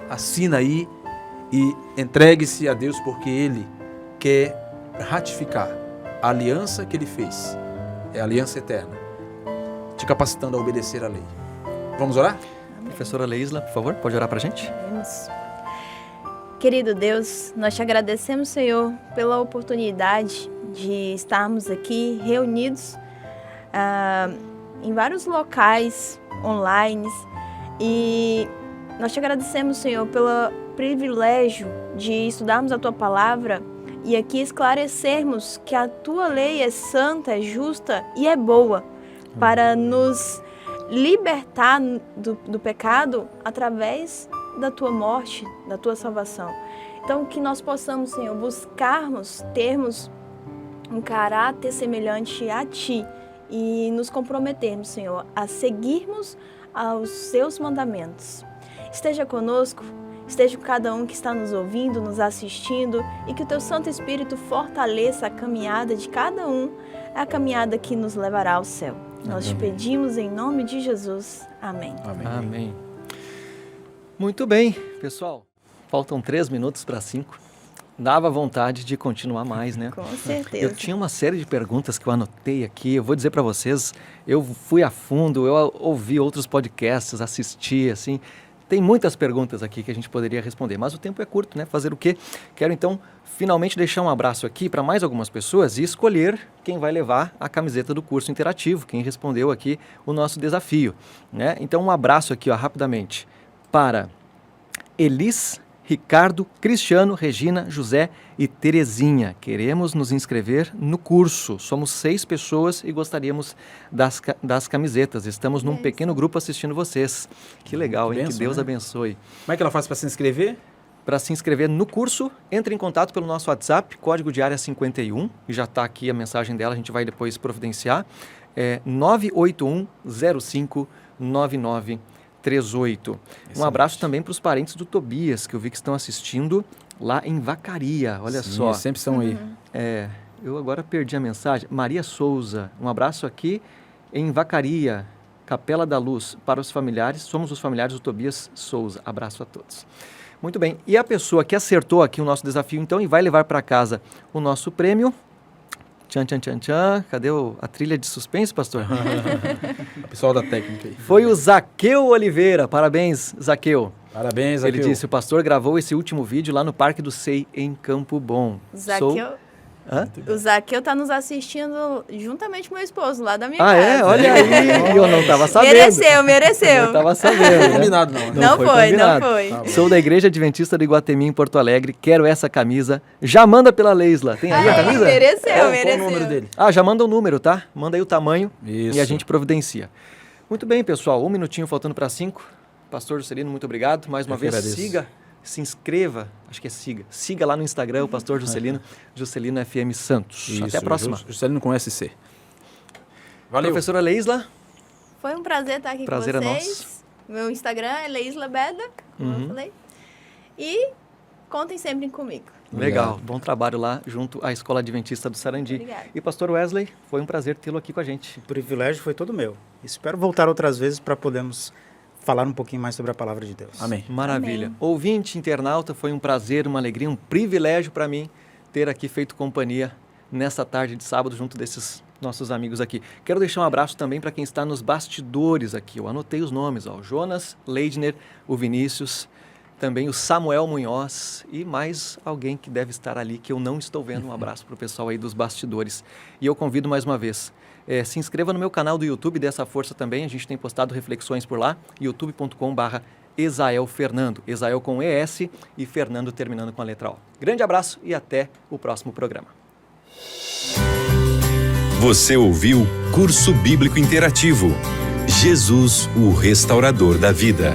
Assina aí e entregue-se a Deus, porque Ele quer ratificar a aliança que Ele fez. É a aliança eterna, te capacitando a obedecer à lei. Vamos orar? Professora Leisla, por favor, pode orar para a gente? Vamos. Querido Deus, nós te agradecemos, Senhor, pela oportunidade de estarmos aqui reunidos em vários locais online, e nós te agradecemos, Senhor, pelo privilégio de estudarmos a Tua Palavra e aqui esclarecermos que a Tua lei é santa, é justa e é boa, para nos libertar do pecado através da Tua morte, da Tua salvação. Então, que nós possamos, Senhor, termos um caráter semelhante a Ti e nos comprometermos, Senhor, a seguirmos aos Seus mandamentos. Esteja conosco, esteja com cada um que está nos ouvindo, nos assistindo, e que o Teu Santo Espírito fortaleça a caminhada de cada um, a caminhada que nos levará ao céu. Nós te pedimos em nome de Jesus. Amém. Amém. Amém. Muito bem, pessoal. Faltam 3 minutos para 5. Dava vontade de continuar mais, né? Com certeza. Eu tinha uma série de perguntas que eu anotei aqui. Eu vou dizer para vocês, eu fui a fundo, eu ouvi outros podcasts, assisti, assim. Tem muitas perguntas aqui que a gente poderia responder, mas o tempo é curto, né? Fazer o quê? Quero, então, finalmente deixar um abraço aqui para mais algumas pessoas e escolher quem vai levar a camiseta do curso interativo, quem respondeu aqui o nosso desafio, né? Então, um abraço aqui, ó, rapidamente, para Elis, Ricardo, Cristiano, Regina, José e Terezinha. Queremos nos inscrever no curso. Somos 6 pessoas e gostaríamos das camisetas. Estamos num pequeno grupo assistindo vocês. Que legal, hein? Benção, que Deus né? abençoe. Como é que ela faz para se inscrever? Para se inscrever no curso, entre em contato pelo nosso WhatsApp, código de área 51, e já está aqui a mensagem dela, a gente vai depois providenciar, 981059938. Um abraço também para os parentes do Tobias, que eu vi que estão assistindo lá em Vacaria, olha Sim, só. sempre estão aí. Eu agora perdi a mensagem. Maria Souza, um abraço aqui em Vacaria, Capela da Luz, para os familiares, somos os familiares do Tobias Souza. Abraço a todos. Muito bem, e a pessoa que acertou aqui o nosso desafio, então, e vai levar para casa o nosso prêmio... Tchan, tchan, tchan, tchan. Cadê a trilha de suspense, pastor? O pessoal da técnica aí. Foi o Zaqueu Oliveira. Parabéns, Zaqueu. Parabéns, Zaqueu. Ele disse, o pastor gravou esse último vídeo lá no Parque do Sei, em Campo Bom. O Zaqueu tá nos assistindo juntamente com meu esposo, lá da minha Ah, casa. é? Olha aí. Eu não estava sabendo. Mereceu. Eu estava sabendo. Né? Combinado não. Não foi. Tá Sou da Igreja Adventista do Iguatemi, em Porto Alegre. Quero essa camisa. Já manda pela Leisla. Tem aí a camisa? Mereceu. Qual o número dele? Já manda o número, tá? Manda aí o tamanho Isso. e a gente providencia. Muito bem, pessoal. 1 minutinho faltando para 5. Pastor Juscelino, muito obrigado. Mais uma vez, se inscreva, acho que é siga lá no Instagram o pastor Juscelino, Juscelino FM Santos. Isso, até a próxima. Juscelino com SC. Valeu. Professora Leisla. Foi um prazer estar aqui Prazer com é vocês. nosso. Meu Instagram é Leisla Beda, como eu falei. E contem sempre comigo. Legal, Obrigado. bom trabalho lá junto à Escola Adventista do Sarandi. Obrigada. E pastor Wesley, foi um prazer tê-lo aqui com a gente. O privilégio foi todo meu. Espero voltar outras vezes para podermos falar um pouquinho mais sobre a palavra de Deus. Amém. Maravilha. Amém. Ouvinte, internauta, foi um prazer, uma alegria, um privilégio para mim ter aqui feito companhia nessa tarde de sábado junto desses nossos amigos aqui. Quero deixar um abraço também para quem está nos bastidores aqui. Eu anotei os nomes, ó, o Jonas Leidner, o Vinícius, também o Samuel Munhoz e mais alguém que deve estar ali que eu não estou vendo. Um abraço para o pessoal aí dos bastidores. E eu convido mais uma vez, se inscreva no meu canal do YouTube, dê essa força também, a gente tem postado reflexões por lá, youtube.com/Ezael Fernando, Ezael com ES e Fernando terminando com a letra O. Grande abraço e até o próximo programa. Você ouviu Curso Bíblico Interativo. Jesus, o Restaurador da Vida.